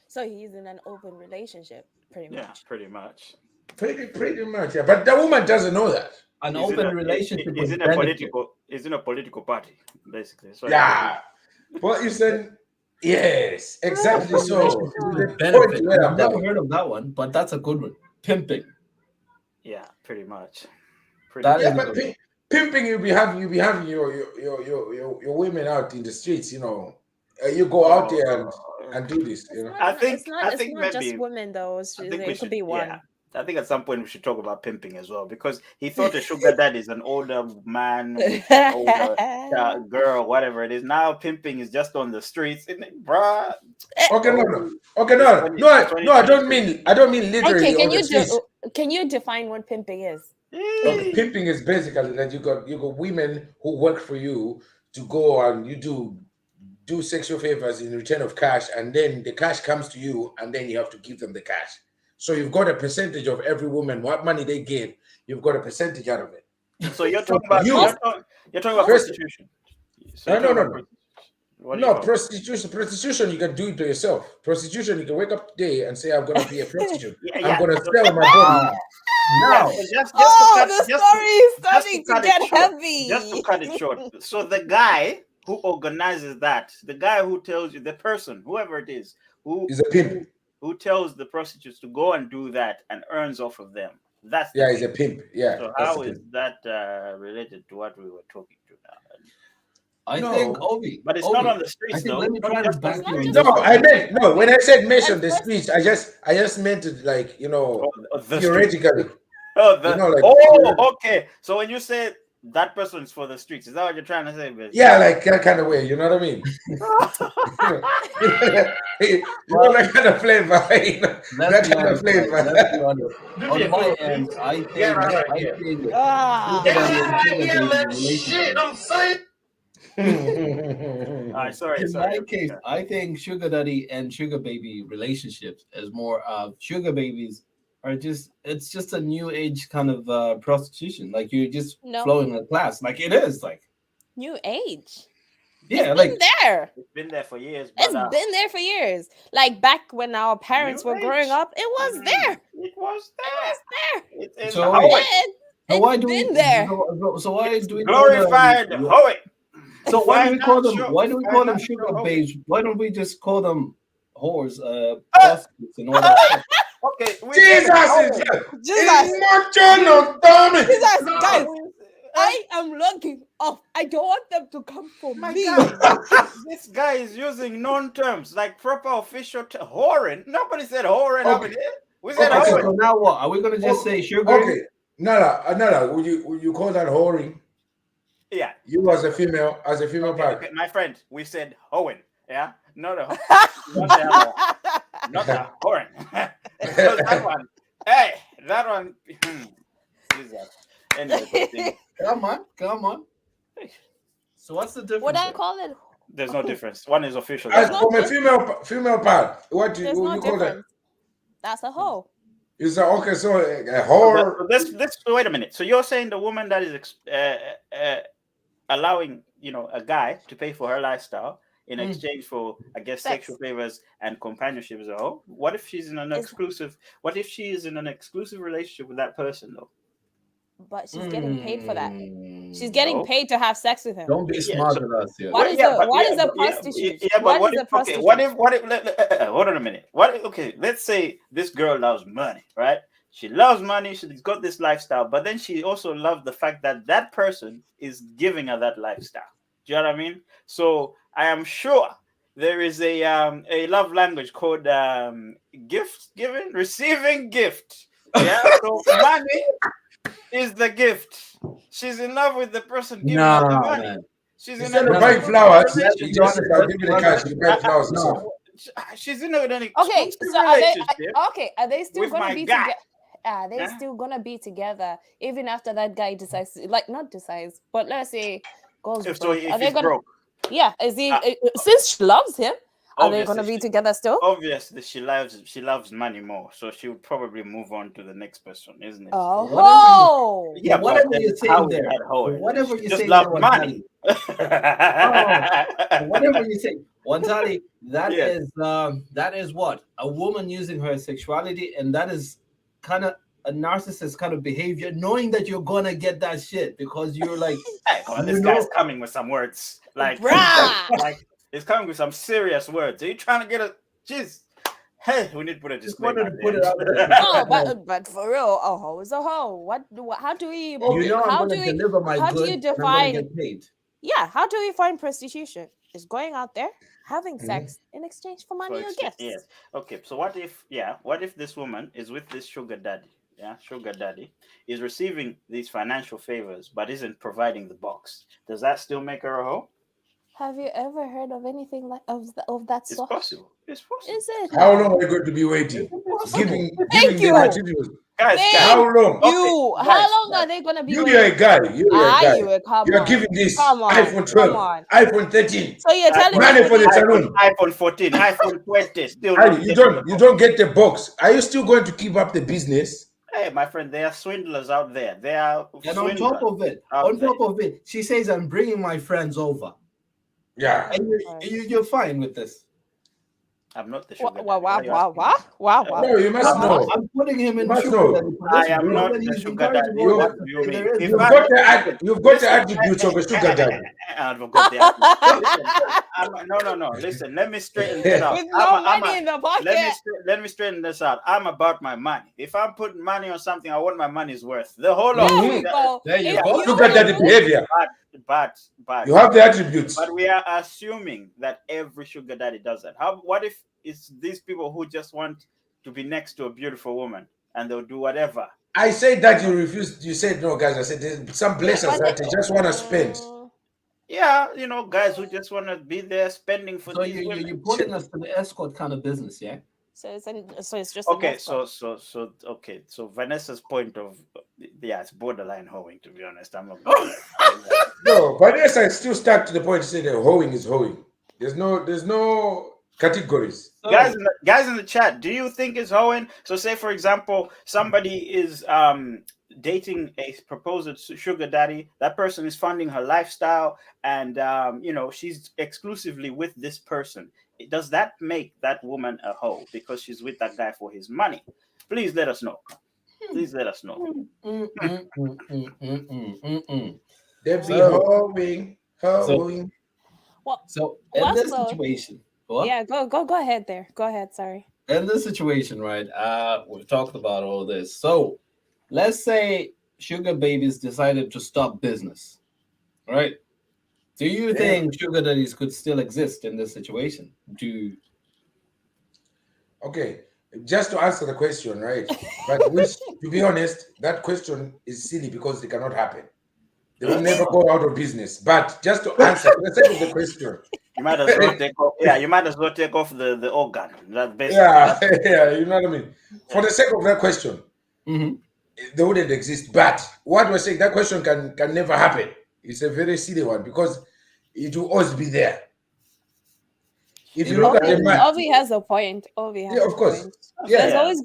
So he's in an open relationship, pretty much. Yeah, pretty much. Pretty much. Yeah, but the woman doesn't know that. An open relationship is in a political party, basically. So yeah. Well, you said yes, exactly. So benefit. I've never heard of that one, but that's a good one. Pimping. Yeah, pretty much. But pimping, you'll be having your women out in the streets. You go out there and do this. I think it's not maybe just women though. It could be one. Yeah. I think at some point we should talk about pimping as well, because he thought a sugar daddy is an older man, older girl, whatever it is. Now pimping is just on the streets, isn't it, bruh? Okay, no. I don't mean literally. Okay, can you define what pimping is? Okay, pimping is basically that you got women who work for you to go and you do sexual favors in return of cash, and then the cash comes to you, and then you have to give them the cash. So you've got a percentage of every woman, what money they get, you've got a percentage out of it. So you're talking about you're talking about prostitution. No, prostitution you can do it to yourself. Prostitution, you can wake up today and say, I'm gonna be a prostitute. I'm gonna sell my body. Now, the story is starting to get heavy. Just to cut it short. So the guy who organizes that, the guy who tells you, the person, whoever it is, who is a pimp. Who tells the prostitutes to go and do that and earns off of them. That's he's a pimp. Yeah. So how is that related to what we were talking to now? I think Obi, but it's not on the streets though. Let me try to back you. No, when I said mention the streets, I just meant it like theoretically. Okay. So when you say that person is for the streets, is that what you're trying to say, bitch? Yeah, like that kind of way. You know what I mean? That kind of flavor. That kind of flavor. On my end, I think. Sorry. In my case, I think sugar daddy and sugar baby relationships is more of sugar babies. It's just a new age kind of prostitution. Like you're just flowing a class. Like it is like new age. Yeah, it's been there. It's been there for years. It's been there for years. Like back when our parents were growing up, it was there. It was there. So why do we glorified Hoey? So why do we call them? Why do we call them sugar babes? Why don't we just call them whores, prostitutes, and all that? Okay, Jesus, guys, am looking off. I don't want them to come for My me. God, this guy is using known terms like proper official whoring. Nobody said whoring up in here. We said Okay, So whoring. now what? Are we gonna just say sugar? Okay, Nala, would you call that whoring? Yeah. You as a female part. Okay, my friend, we said hoeing. Yeah, not a not the other one. Not a whoring. Because that one, hey, that one. Jesus. Anyway, continue. Come on. So what's the difference? What I there? call it? There's no difference. One is official. As the other from a female part, what There's you no call that? difference. That's a hoe. You say okay, so a whore. So this. Wait a minute. So you're saying the woman that is allowing, a guy to pay for her lifestyle in exchange for, I guess, Sex. sexual favors and companionship as a whole? What if she's in an exclusive? What if she is in an exclusive relationship with that person though? But she's getting paid for that. She's getting paid to have sex with him. Don't be smart with us here. What is a prostitute? What What is if, a prostitute? okay, what if hold on a minute. Okay, let's say this girl loves money, right? She loves money, she's got this lifestyle, but then she also loves the fact that that person is giving her that lifestyle. Do you know what I mean? So I am sure there is a love language called gift giving, receiving gift. Yeah, so money is the gift. She's in love with the person giving her the money. Man. She's in Instead a of buying flowers, you relationship. just give me the cash. You buy flowers. No. She's in an Okay, exclusive so are they relationship. Are they still with gonna my be guy. together? Are they Yeah. still gonna be together even after that guy decides, not decides, but let's say goes If broke. Are they he's gonna? broke, Yeah, is he? Since she loves him, are they gonna obviously be together still? obviously she loves money more, so she would probably move on to the next person, isn't it? Oh, Yeah, Whatever but you're then saying how is there, that whore? whatever She you're just saying love there, money. whatever you say, Wantali, that Yeah. that is what a woman using her sexuality, and that is kind of a narcissist kind of behavior, knowing that you're gonna get that shit because you're like, Hey, come on, you this know- guy's coming with some words. Like, Bruh. like he's coming with some serious words. Are you trying to get a jeez? Hey, we need to put a Just disclaimer. wanted to put it out there. no, but for real, a hoe is a hoe. What? How do we? You know, I'm how gonna do we? deliver my how do goods. you and I'm gonna define- get paid. Yeah, how do we find prostitution? Is going out there having sex in exchange for money or gifts. Yes. Okay. So what if this woman is with this sugar daddy? Yeah, sugar daddy is receiving these financial favors, but isn't providing the box. Does that still make her a hoe? Have you ever heard of anything like of that It's sort? possible. It's possible. Is it? How long are you going to be waiting? Giving Thank the you. materials. Guys, Thank How long? You, Okay, how guys, long guys. are they gonna be You waiting? are a guy. You are a guy. You are giving this Come on, iPhone come 12, on. iPhone 13. So you're telling Money me for the when salon. iPhone 14, iPhone 20. Still, Hey, not you getting don't the don't get the box. Are you still going to keep up the business? Hey, my friend, there are swindlers out there. There are And on top of it, she says, "I'm bringing my friends over," Yeah. and you're fine with this. I'm not the sugar daddy. Wow. No, you must know. I'm putting him in You must sugar know. daddy I position. am not When the he's sugar encouraging daddy. more What than do you mean? there is. If You've I- got the Listen, attributes of a sugar daddy. I've got the attitude. No. Listen, let me straighten this out. With no money in the pocket. Let me straighten this out. I'm about my money. If I'm putting money on something, I want my money's worth. The whole There lot. we go. There you If go. Sugar daddy behavior. But You have the attributes. But we are assuming that every sugar daddy does that. What if it's these people who just want to be next to a beautiful woman and they'll do whatever? I said that you refused. You said no, guys. I said there's some places that they just want to spend. Yeah, guys who just want to be there spending for So these women. you're putting us to the escort kind of business, yeah? So it's just Okay, so Vanessa's point of it's borderline hoeing, to be honest. I'm not. No, but yes, I still stuck to the point to say that hoeing is hoeing. There's no categories. So, guys in the chat, do you think it's hoeing? So say for example, somebody is dating a proposed sugar daddy. That person is funding her lifestyle, and she's exclusively with this person. Does that make that woman a hoe because she's with that guy for his money? Please let us know. Please let us know. They be hoeing. So in this What's situation, what? Yeah, go ahead there. Go ahead. Sorry. In this situation, right? We've talked about all this. So let's say sugar babies decided to stop business. Right. Do you think sugar daddies could still exist in this situation? Okay, just to answer the question, right? But which, to be honest, that question is silly because they cannot happen. They will never go out of business. But just to answer, for the sake of the question, You might as well take off. Yeah, you might as well take off the organ. That basically. yeah, yeah, you know what I mean. For the sake of that question, they wouldn't exist. But what we're saying, that question can never happen. It's a very silly one because it will always be there. If you look at the man, Ovi has a point. Ovi has yeah, of a course, point. yeah. There's always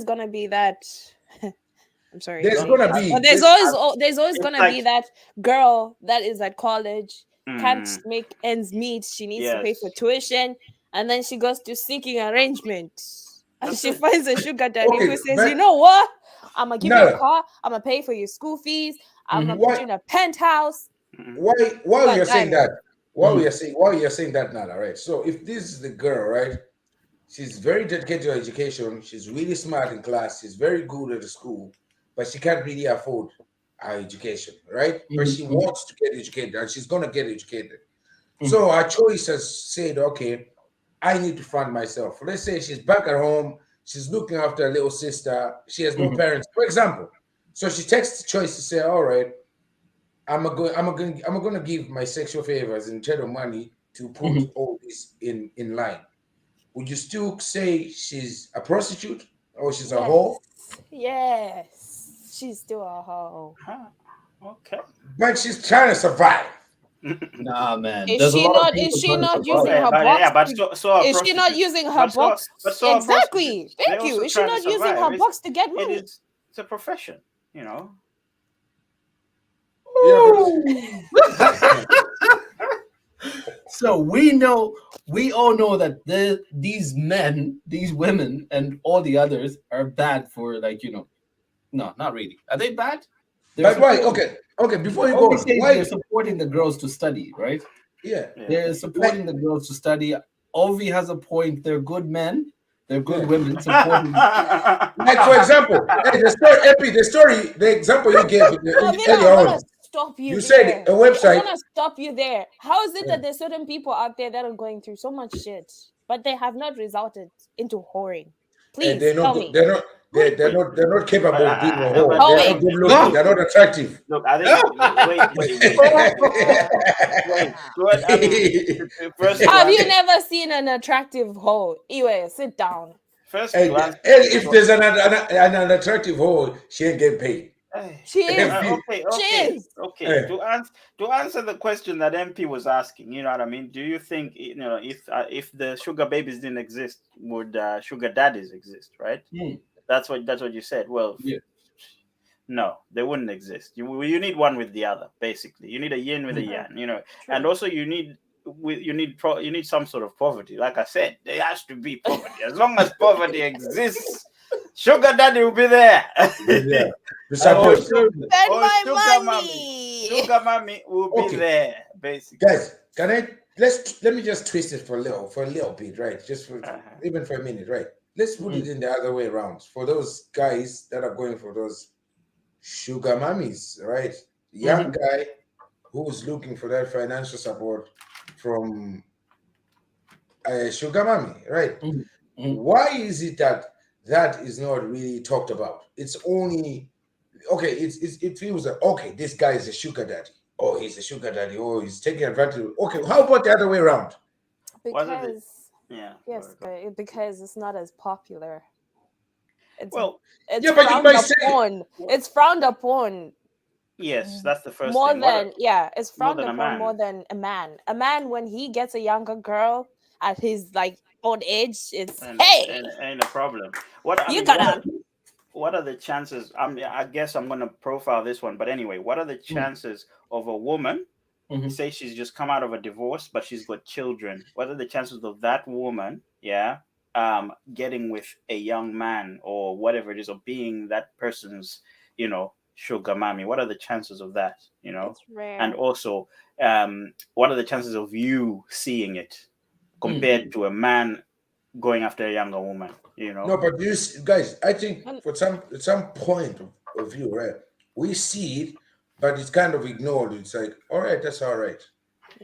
gonna be that. I'm sorry. There's gonna be. But there's always gonna be that girl that is at college, can't make ends meet. She needs to pay for tuition, and then she goes to seeking arrangements, and she finds a sugar daddy who says, "You know what? I'm gonna give you a car. I'm gonna pay for your school fees. I'm gonna put you in a penthouse." Why you're saying that? Why you're saying that, Nala? Right. So if this is the girl, right? She's very dedicated to education. She's really smart in class. She's very good at the school, but she can't really afford her education, right? But she wants to get educated, and she's gonna get educated. So her choice has said, okay, I need to fund myself. Let's say she's back at home. She's looking after her little sister. She has no parents, for example. So she takes the choice to say, all right, I'm gonna give my sexual favors instead of money to put all this in line. Would you still say she's a prostitute or she's a whore? Yes, she's still a hoe. Okay. But she's trying to survive. Nah, man. Is she not using her box? Is she not using her box? Exactly. Thank you. Is she not using her box to get money? It's a profession, you know. So we all know that these men, these women, and all the others are bad for, like, no, not really. Are they bad? But why? Okay. Before you go, why they're supporting the girls to study, right? Yeah. They're supporting the girls to study. Ovi has a point. They're good men. They're good women supporting. Like, for example, the example you gave earlier on. Stop you. You said a website. I'm gonna stop you there. How is it that there's certain people out there that are going through so much shit, but they have not resulted into whoring? Please tell me. They're not capable of being a whore. They're not good looking. They're not attractive. Look, I think. Wait. Have you never seen an attractive hoe? Anyway, sit down. First, if there's an attractive whore, she ain't getting paid. She is. Okay. To answer the question that MP was asking, you know what I mean? Do you think, if the sugar babies didn't exist, would sugar daddies exist? Right? That's what you said. Well, no, they wouldn't exist. You need one with the other. Basically, you need a yin with a yang. True. And also you need some sort of poverty. Like I said, there has to be poverty. As long as poverty exists, sugar daddy will be there. Spend my money. Sugar mommy will be there. Basically, guys, let me just twist it for a little bit, right? Just for even for a minute, right? Let's put it in the other way around. For those guys that are going for those sugar mummies, right? Young guy who's looking for that financial support from a sugar mummy, right? Why is it that is not really talked about? It's only it feels like, okay, this guy is a sugar daddy. Oh, he's a sugar daddy. Oh, he's taking advantage. Okay, how about the other way around? Because because it's not as popular. It's frowned upon. Yes, that's the first more thing. Than it's frowned upon more than a man. A man, when he gets a younger girl at his old age, it's ain't a problem. What are the chances? I guess I'm gonna profile this one, but anyway, what are the chances of a woman? Say she's just come out of a divorce, but she's got children. What are the chances of that woman, getting with a young man or whatever it is, or being that person's, sugar mommy? What are the chances of that? It's rare. And also, what are the chances of you seeing it compared to a man going after a younger woman? No, but you guys, I think for some point of view, right? We see it, but it's kind of ignored. It's like, all right, that's all right.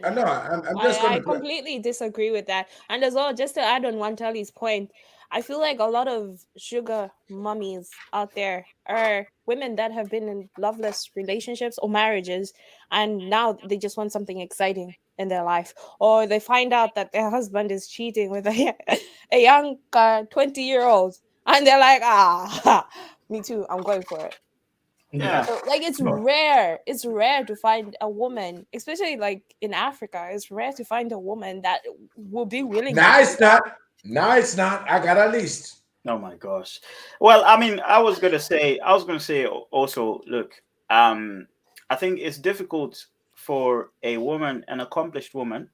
I know. I'm just I gonna. completely disagree with that. And as well, just to add on Wantali's point, I feel like a lot of sugar mummies out there are women that have been in loveless relationships or marriages, and now they just want something exciting in their life, or they find out that their husband is cheating with a young 20-year-old, and they're like, ah, me too, I'm going for it. Yeah. So, like, it's rare. It's rare to find a woman, especially like in Africa. It's rare to find a woman that will be willing to Nah, do it's that. not. No, it's not. I got a list. Oh my gosh. Well, I mean, I was gonna say also, look, I think it's difficult for a woman, an accomplished woman,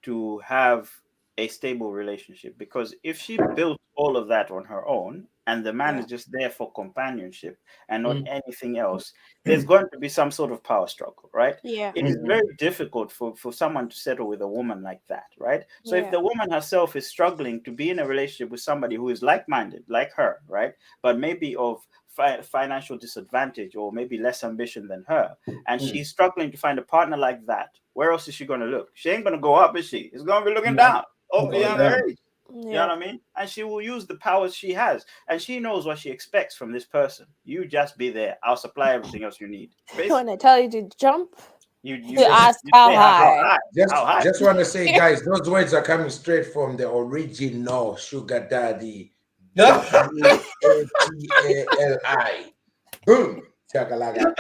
to have a stable relationship, because if she built all of that on her own and the man Yeah. is just there for companionship and not Mm. anything else, there's going to be some sort of power struggle, right? Yeah. It is Mhm. very difficult for someone to settle with a woman like that, right? So if Yeah. the woman herself is struggling to be in a relationship with somebody who is like-minded like her, right, but maybe of financial disadvantage or maybe less ambition than her, and Mm. she's struggling to find a partner like that, where else is she going to look? She ain't going to go up, is she? It's going to be looking Yeah. down. Oh, Going yeah, down. hey. You know Yeah. what I mean? And she will use the powers she has, and she knows what she expects from this person. You just be there. I'll supply everything else you need. When I tell you to jump, You you just ask you how say high. how high. Just want to say, guys, those words are coming straight from the original Sugar Daddy. Dadali. Boom. Chakalaga.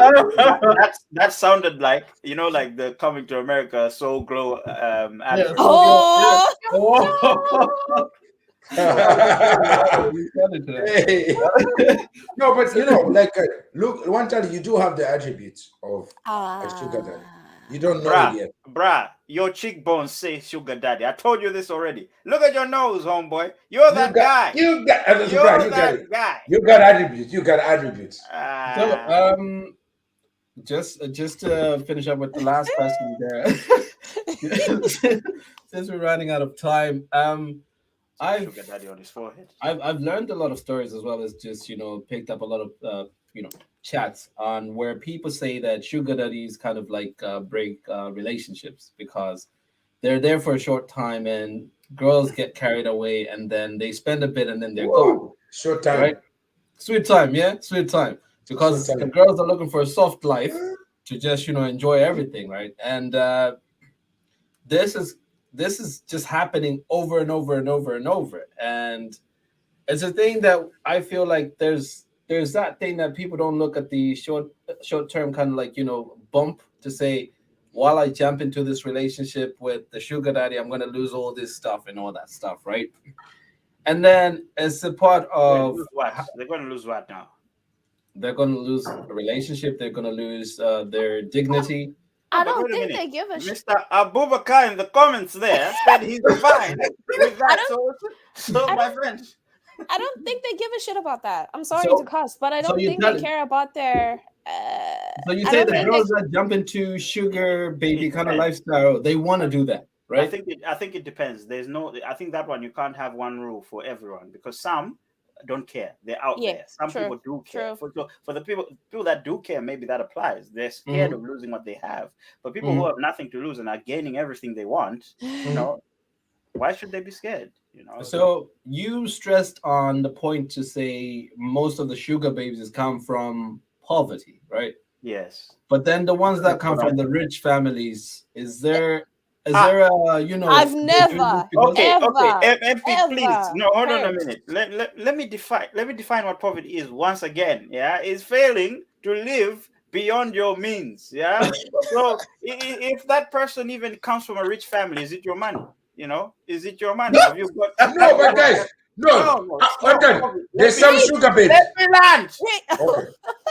That sounded like, like the Coming to America Soul Glow Yeah, advert. so Oh, oh. You sounded to that. Hey. No, but like, look, one time you do have the attributes of a sugar daddy. You don't know it yet. Bruh, your cheekbones say sugar daddy. I told you this already. Look at your nose, homeboy. You're that guy. You got it. You're that guy. You got attributes. You got attributes. So, just to finish up with the last question there, since we're running out of time, Sugar daddy on his forehead. I've learned a lot of stories, as well as just picked up a lot of chats on where people say that sugar daddies kind of like break relationships because they're there for a short time and girls get carried away and then they spend a bit and then they're gone. Short time. Right? Sweet time, yeah, sweet time. Because Sweet time. the girls are looking for a soft life to just enjoy everything, right? And this is just happening over and over and over and over, and it's a thing that I feel like there's that thing that people don't look at the short term kind of like bump to say, while I jump into this relationship with the sugar daddy, I'm going to lose all this stuff and all that stuff, right? And then as a part of They're going to lose what now? They're going to lose a relationship. They're going to lose their dignity. I don't think they give a shit. Mr. Abubakar in the comments there said he's fine with that. So my friend. I don't think they give a shit about that. I'm sorry So- to cuss, but I so don't you think tell they it. care about their. So you I say don't the think girls that jump into sugar baby kind of lifestyle, they want to do that, right? I think it depends. I think that one you can't have one rule for everyone, because some don't care. They're out there. Some people do care. For the people that do care, maybe that applies. They're scared of losing what they have. But people who have nothing to lose and are gaining everything they want, why should they be scared? So you stressed on the point to say most of the sugar babies come from poverty, right? Yes. But then the ones that come from the rich families, is there a I've never, Okay, ever, MP, ever please. No, hold on a heard. minute. Let me define what poverty is once again. Yeah, it's failing to live beyond your means. Yeah. So if that person even comes from a rich family, is it your money? Is it your money? Have you got? No, but guys, no. There's some sugar babies. Let me land. Okay.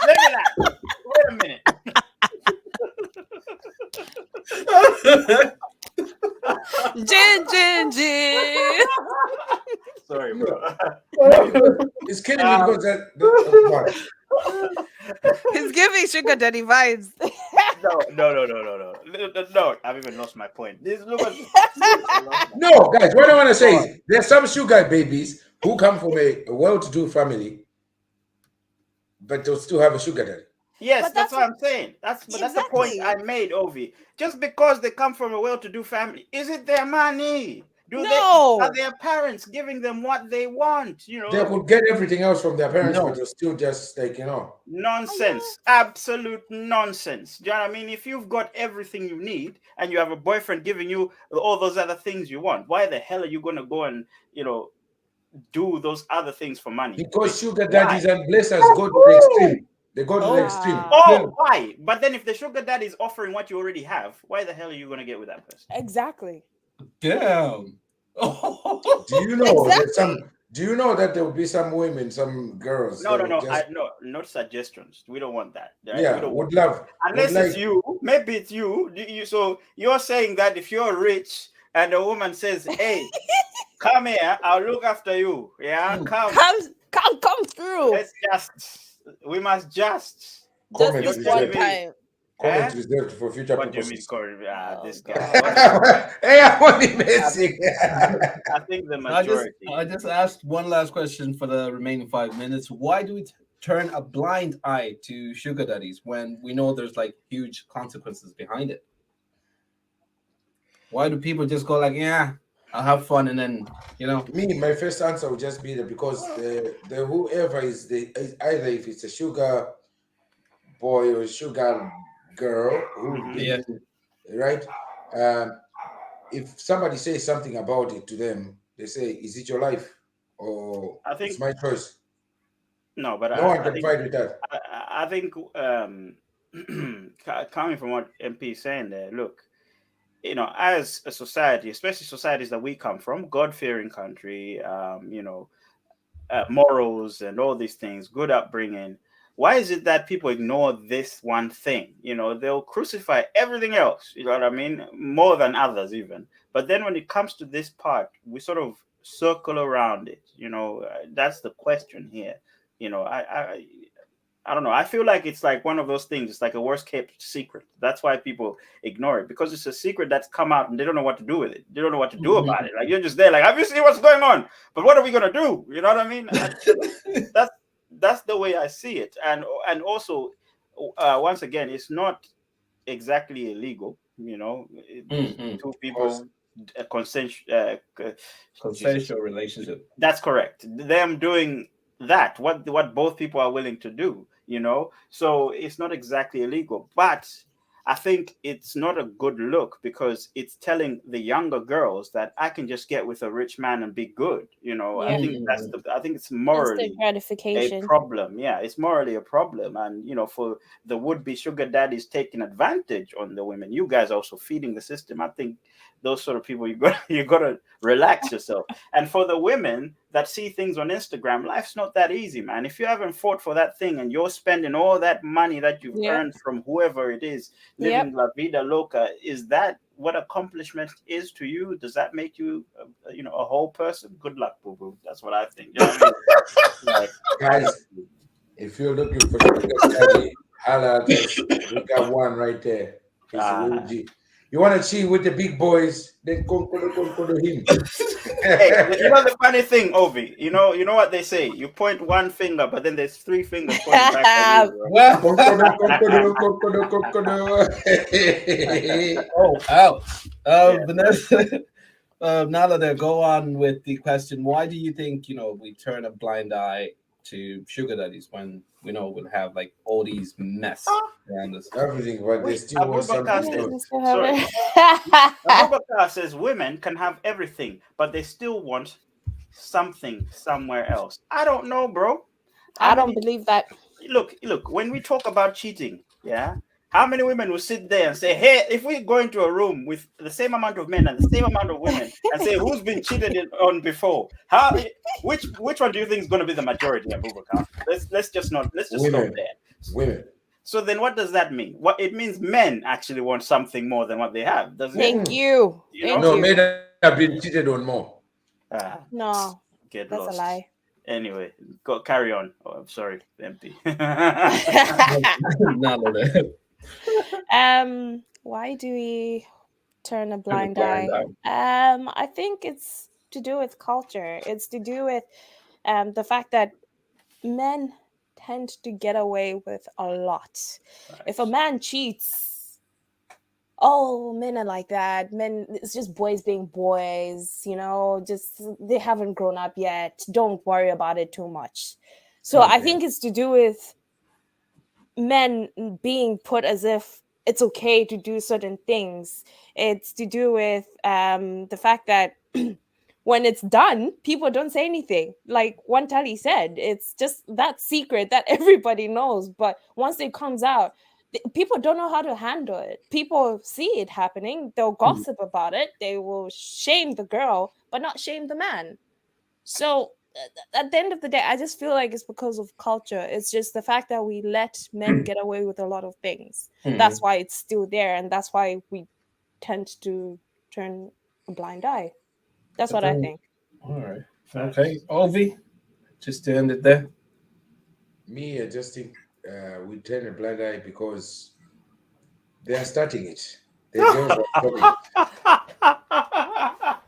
Let me land. Wait a minute. Gin. Sorry, bro. It's killing me because that. He's giving sugar daddy vibes. No. I've even lost my point. No, guys, what I want to say is there's some sugar babies who come from a well-to-do family, but they'll still have a sugar daddy. Yes, But that's that's what I'm saying. That's the point exactly. I made, Ovi. Just because they come from a well-to-do family, is it their money? Are No. their parents giving them what they want? They could get everything else from their parents, No. but they're still just like, Nonsense. Absolute nonsense. Do you know what I mean? If you've got everything you need and you have a boyfriend giving you all those other things you want, why the hell are you going to go and, do those other things for money? because sugar Why? daddies and blessers go to the extreme. They go to the extreme. Oh, why? But then if the sugar daddy is offering what you already have, why the hell are you going to get with that person? Exactly. Damn. Do you know that Exactly. do you know that there will be some women, some girls No, that would just not suggestions. We don't want that. Right? yeah, We don't would want love unless would it's like you. Maybe it's you. So you're saying that if you're rich and a woman says, "Hey, come here, I'll look after you." Yeah, come through. we must just comments Just this telling one reserved. me, time. Comments reserved for future what do you mean, purposes. Corey? Oh, This guy. God. Hey, I'm only messing. I think the majority. I just asked one last question for the remaining 5 minutes. Why do we turn a blind eye to sugar daddies when we know there's like huge consequences behind it? Why do people just go like, yeah, I'll have fun, and then Me, my first answer would just be that because the whoever is either if it's a sugar boy or sugar girl who's been right. If somebody says something about it to them, they say, "Is it your life or I think it's my choice?" no, but No one I can think fight with that. I think coming from what MP is saying there, look, as a society, especially societies that we come from, God-fearing country, morals and all these things, good upbringing. Why is it that people ignore this one thing? They'll crucify everything else, you know what I mean? More than others, even. But then when it comes to this part, we sort of circle around it. That's the question here. I don't know. I feel like it's like one of those things. It's like a worst kept secret. That's why people ignore it, because it's a secret that's come out and they don't know what to do with it. They don't know what to do about it. Like, you're just there, like, have you seen what's going on? But what are we gonna do? You know what I mean? That's the way I see it. And also, once again, it's not exactly illegal. Two people, consensual relationship. That's correct. Them doing that, what both people are willing to do, so it's not exactly illegal, but I think it's not a good look, because it's telling the younger girls that I can just get with a rich man and be good. I think I think it's morally Instant gratification. a problem. Yeah, it's morally a problem. And for the would-be sugar daddies taking advantage on the women, you guys are also feeding the system. I think those sort of people, you gotta relax yourself. And for the women that see things on Instagram, life's not that easy, man. If you haven't fought for that thing and you're spending all that money that you've earned from whoever it is, living la vida loca, is that what accomplishment is to you? Does that make you a whole person? Good luck, boo boo. That's what I think. You know what I mean? Guys, if you're looking for sugar daddy, holla at us. We got one right there. He's OG. You want to cheat with the big boys? Then go to him. Hey, the funny thing, Ovi, you know what they say? You point one finger, but then there's three fingers pointing back at you. Oh, ouch. Vanessa, Nalada, go on with the question. Why do you think, we turn a blind eye to sugar daddies when we know we'll have like all these mess around us? Everything, but they still want something. Sorry. Wababa says women can have everything, but they still want something somewhere else. I don't know, bro. I don't believe that. Look, when we talk about cheating, how many women will sit there and say, hey, if we go into a room with the same amount of men and the same amount of women and say who's been cheated on before, which one do you think is going to be the majority, Abubakar? Let's just stop there. Women. So then what does that mean? What it means, men actually want something more than what they have, doesn't it? Thank you. No, men have been cheated on more. No, get that's lost. a lie. Anyway, carry on. Oh, I'm sorry, MP. Why do we turn a blind eye? I think it's to do with culture. It's to do with the fact that men tend to get away with a lot. Right. If a man cheats, oh, men are like that. Men, it's just boys being boys, just they haven't grown up yet. Don't worry about it too much. So I think it's to do with men being put as if it's okay to do certain things. It's to do with the fact that when it's done, people don't say anything. Like one Tali said, it's just that secret that everybody knows. But once it comes out, people don't know how to handle it. People see it happening. They'll gossip about it. They will shame the girl, but not shame the man. So at the end of the day, I just feel like it's because of culture. It's just the fact that we let men get away with a lot of things. That's why it's still there. And that's why we tend to turn a blind eye. That's what I think. All right. Okay. Ovi, just to end it there. Me, I just think we turn a blind eye because they are starting it. The girls are starting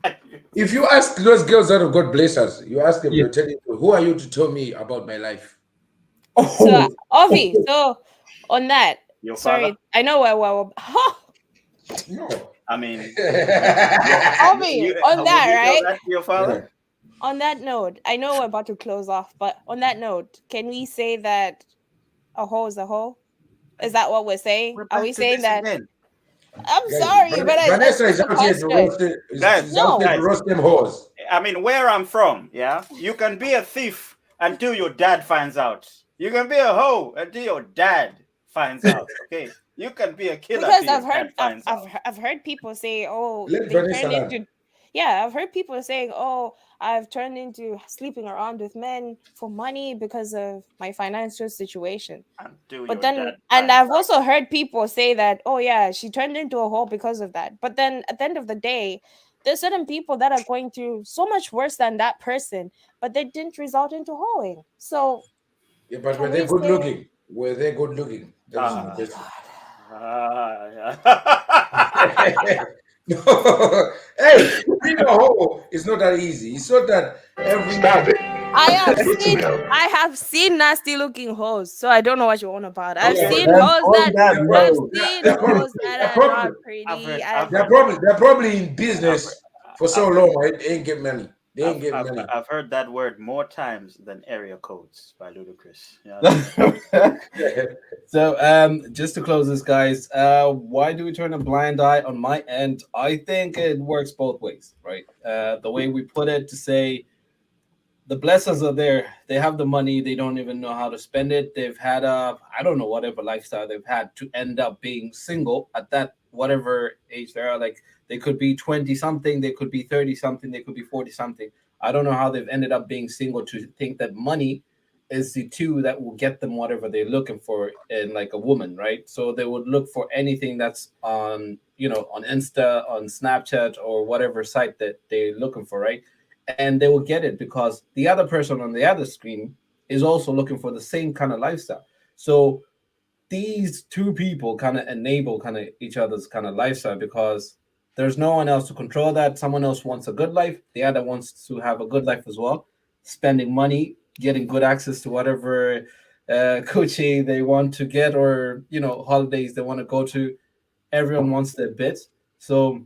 it. If you ask those girls that have got blazers, you ask them, they'll tell you, who are you to tell me about my life? So, Ovi, so on that, Your sorry, father? I know where No. I mean, Ovi, on would that, you tell right? that to your father? On that note, I know we're about to close off, but on that note, can we say that a hoe is a hoe? Is that what we're saying? We're Are back we to saying this that? again. I'm Guys, sorry, but Vanessa it's is a out here to question. roast it. Guys, She's out here to guys. roast them whores. I mean, where I'm from, yeah, you can be a thief until your dad finds out. You can be a hoe until your dad finds out. Okay, you can be a killer Because until your dad finds out. I've heard people say, oh, Let they Vanessa turned learn. into, yeah, I've heard people saying, oh, I've turned into sleeping around with men for money because of my financial situation. Until But your then, dad and finds I've out. also heard people say that, oh yeah, she turned into a hoe because of that. But then at the end of the day, there's certain people that are going through so much worse than that person, but they didn't result into hoeing. So Yeah, but were can they we good say, looking? Were they good looking? That is oh my my question. Yeah. No. Hey, being a hoe is not that easy. It's not that every. Stop it. I have seen nasty looking hoes, so I don't know what you're on about. I've Okay, seen but hoes on that note, they're probably, that they're are probably, not pretty. they're probably in business for so long. They ain't get money. They ain't get money. I've heard that word more times than area codes by Ludacris. Yeah. So just to close this, guys, why do we turn a blind eye? On my end, I think it works both ways, right? The way we put it, to say the blessings are there, they have the money, they don't even know how to spend it. They've had I don't know, whatever lifestyle they've had to end up being single at that whatever age they are. Like, they could be 20 something, they could be 30 something, they could be 40 something. I don't know how they've ended up being single to think that money is the two that will get them whatever they're looking for in, like, a woman, right? So they would look for anything that's on, on Insta, on Snapchat, or whatever site that they're looking for, right? And they will get it because the other person on the other screen is also looking for the same kind of lifestyle. So these two people kind of enable kind of each other's kind of lifestyle, because there's no one else to control that. Someone else wants a good life, the other wants to have a good life as well, spending money, getting good access to whatever Gucci they want to get, or holidays they want to go to. Everyone wants their bit. So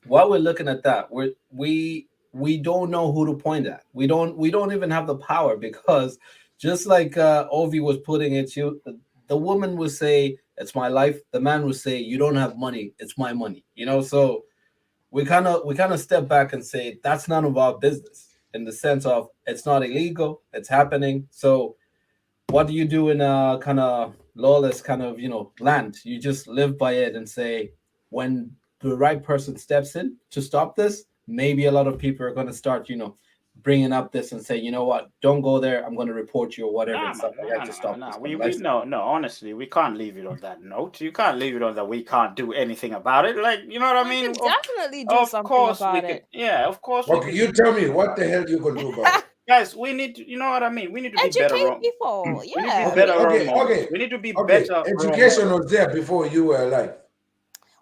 while we're looking at that, we don't know who to point at. We don't even have the power, because just like Ovi was putting it, the woman would say, it's my life. The man would say, you don't have money, it's my money. So we kind of step back and say, that's none of our business, in the sense of, it's not illegal, it's happening. So what do you do in a kind of lawless kind of land? You just live by it and say, when the right person steps in to stop this, maybe a lot of people are going to start bringing up this and say, you know what, don't go there, I'm going to report you, or whatever, and stuff like that, to stop this. We no, honestly, we can't leave it on that note. You can't leave it on that we can't do anything about it. Like, you know what I mean? We can definitely do something about it. Yeah, of course. Okay, you tell me, what the hell you gonna do about it? Guys, we need to, you know what I mean? We need to be better. Educate people. We need to Yeah. be better. Okay. We need to be Okay, better. education was there before you were alive.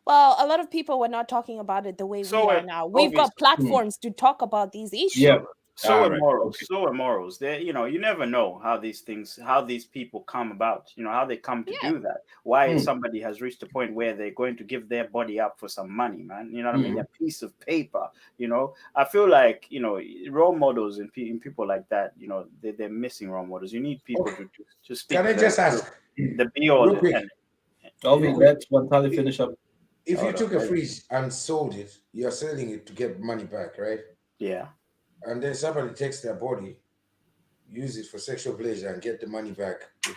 Well, a lot of people were not talking about it the way we are now. We've got platforms to talk about these issues. Yeah. So are morals. Okay. So are morals. They, you know, you never know how these people come about. You know, how they come to do that. Why somebody has reached a point where they're going to give their body up for some money, man. You know what I mean? A piece of paper. You know, I feel like, you know, role models in people like that. You know, they're missing role models. You need people to speak. Can I just ask the be all real quick? Let's finish up. If you took a fridge and sold it, you're selling it to get money back, right? Yeah. And then somebody takes their body, use it for sexual pleasure, and get the money back. I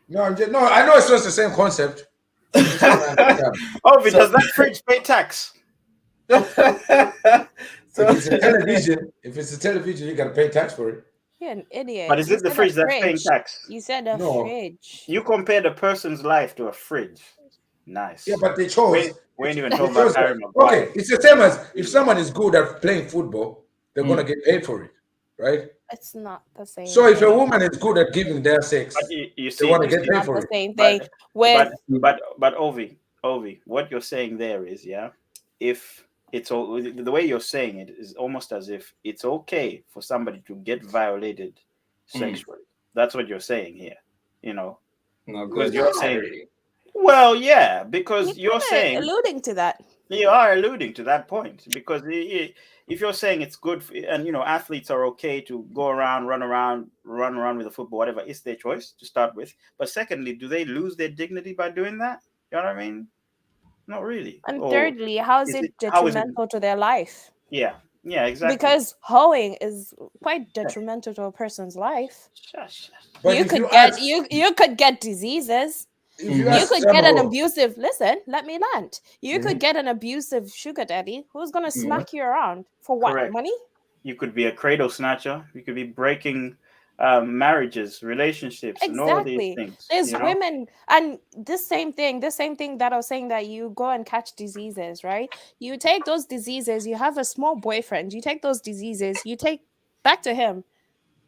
know it's not the same concept. Does that fridge pay tax? If it's a television, you gotta pay tax for it. You're an idiot. But is it the fridge that's paying tax? You said a fridge. You compared a person's life to a fridge. Nice. Yeah, but they chose. We ain't even talking about Harry Maguire. Okay, it's the same as if someone is good at playing football, they're gonna get paid for it, right? It's not the same. So if a woman is good at giving their sex, you see, they want to get paid for it. The same thing. But Ovi, what you're saying there is, if it's all the way you're saying it is almost as if it's okay for somebody to get violated sexually. That's what you're saying here, you know. No, because you're saying, well, yeah, because you're saying alluding to that. You are alluding to that point because if you're saying it's good and you know athletes are okay to go around, run around with a football, whatever, it's their choice to start with. But secondly, do they lose their dignity by doing that? You know what I mean? Not really. And thirdly, how is it detrimental to their life? Yeah, exactly. Because hoeing is quite detrimental to a person's life. But you could get diseases. You could get an abusive. Listen, let me land. You could get an abusive sugar daddy who's gonna smack you around for what? Correct. Money? You could be a cradle snatcher. You could be breaking marriages, relationships, and all these things. There's women, and this same thing that I was saying, that you go and catch diseases, right? You take those diseases. You have a small boyfriend. You take those diseases. You take back to him,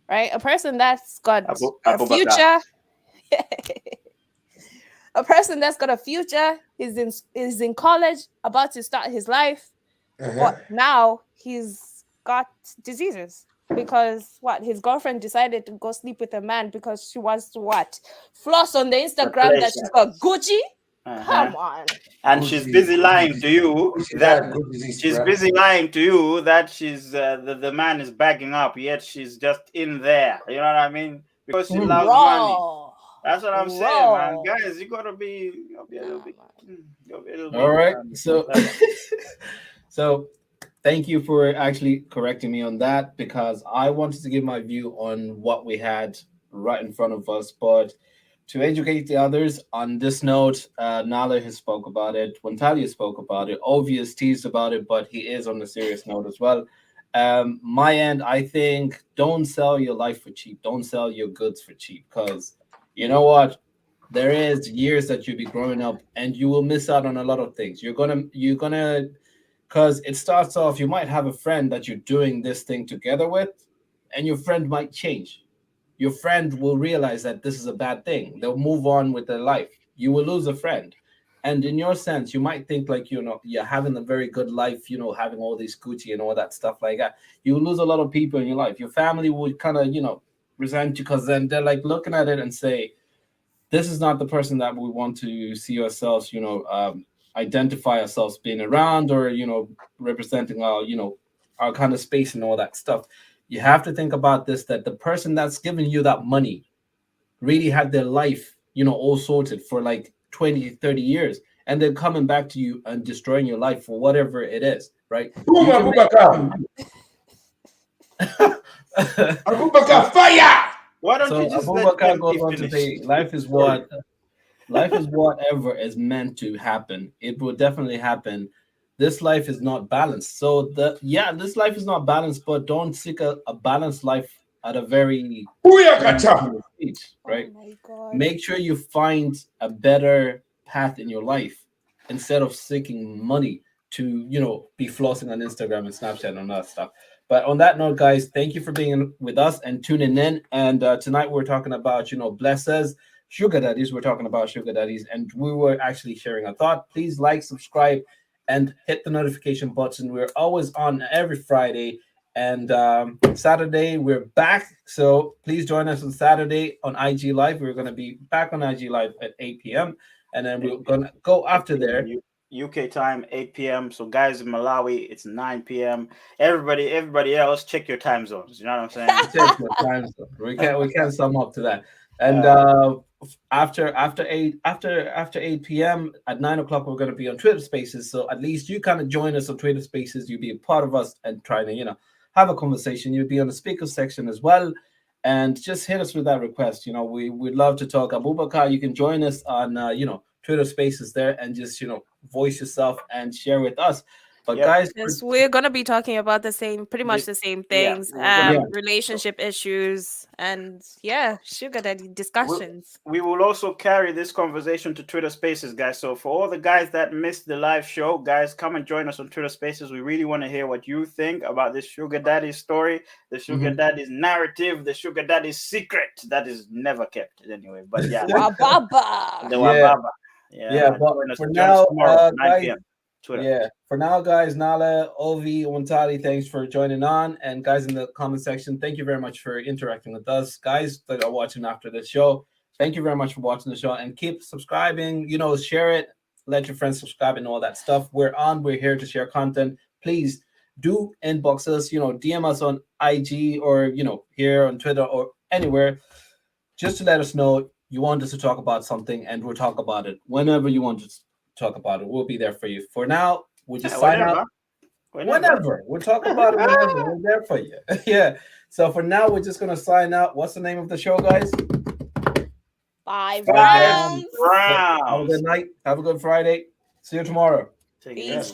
right? A person that's got a future. A person that's got a future is in college, about to start his life, but now he's got diseases because his girlfriend decided to go sleep with a man because she wants to floss on the Instagram that she's got Gucci. Come on. And she's busy lying to you that busy lying to you that she's the man is bagging up, yet she's just in there. You know what I mean? Because she loves money. That's what I'm saying, man. Guys, you gotta be a little bit. All right. So thank you for actually correcting me on that, because I wanted to give my view on what we had right in front of us. But to educate the others on this note, Nala has spoke about it. Wantalia spoke about it. Obvious teased about it, but he is on a serious note as well. My end, I think, don't sell your life for cheap. Don't sell your goods for cheap, because you know what? There is years that you'll be growing up and you will miss out on a lot of things. You're gonna, because it starts off, you might have a friend that you're doing this thing together with, and your friend might change. Your friend will realize that this is a bad thing. They'll move on with their life. You will lose a friend. And in your sense, you might think like, you're having a very good life, having all these Gucci and all that stuff like that. You will lose a lot of people in your life. Your family would kind of, resent you, because then they're like looking at it and say, this is not the person that we want to see ourselves, identify ourselves being around, or representing our kind of space and all that stuff. You have to think about this, that the person that's giving you that money really had their life all sorted for like 20, 30 years, and they're coming back to you and destroying your life for whatever it is, right? Abubakar, fire! Why don't you just Abubakar goes on to say, life is whatever is meant to happen. It will definitely happen. This life is not balanced. So this life is not balanced, but don't seek a balanced life at a very speech, right? Oh, make sure you find a better path in your life instead of seeking money to be flossing on Instagram and Snapchat and all that stuff. But on that note, guys, thank you for being with us and tuning in. And tonight we're talking about, blesses, sugar daddies. We're talking about sugar daddies, and we were actually sharing a thought. Please like, subscribe, and hit the notification button. We're always on every Friday And Saturday we're back, so please join us on Saturday on IG Live. We're going to be back on IG Live at 8 p.m. and then we're going to go after there. UK time 8 p.m. So guys in Malawi, it's 9 p.m. Everybody else, check your time zones. You know what I'm saying? Check your time zone. We can sum up to that. And after 8 p.m. at 9 o'clock, we're going to be on Twitter Spaces. So at least you kind of join us on Twitter Spaces. You'll be a part of us and try to have a conversation. You'll be on the speaker section as well. And just hit us with that request. We'd love to talk. Abubakar, you can join us on Twitter Spaces there and just voice yourself and share with us. But guys, yes, we're gonna be talking about pretty much the same things, relationship issues, and sugar daddy discussions. We will also carry this conversation to Twitter Spaces, guys. So for all the guys that missed the live show, guys, come and join us on Twitter Spaces. We really want to hear what you think about this sugar daddy story, the sugar daddy's narrative, the sugar daddy's secret that is never kept anyway. But Wababa. The Wababa. But for now, tomorrow, 9 p.m. Twitter. For now, guys, Nala, Ovi, Wantali, thanks for joining on. And guys in the comment section, thank you very much for interacting with us. Guys that are watching after the show, thank you very much for watching the show and keep subscribing, share it, let your friends subscribe and all that stuff. We're here to share content. Please do inbox us, DM us on IG or, here on Twitter or anywhere, just to let us know you want us to talk about something and we'll talk about it whenever you want to talk about it. We'll be there for you. For now, we'll just sign out. Whenever. We'll talk about it whenever. We're there for you. So for now, we're just going to sign out. What's the name of the show, guys? 5 Rounds. Have a good night. Have a good Friday. See you tomorrow. Take care.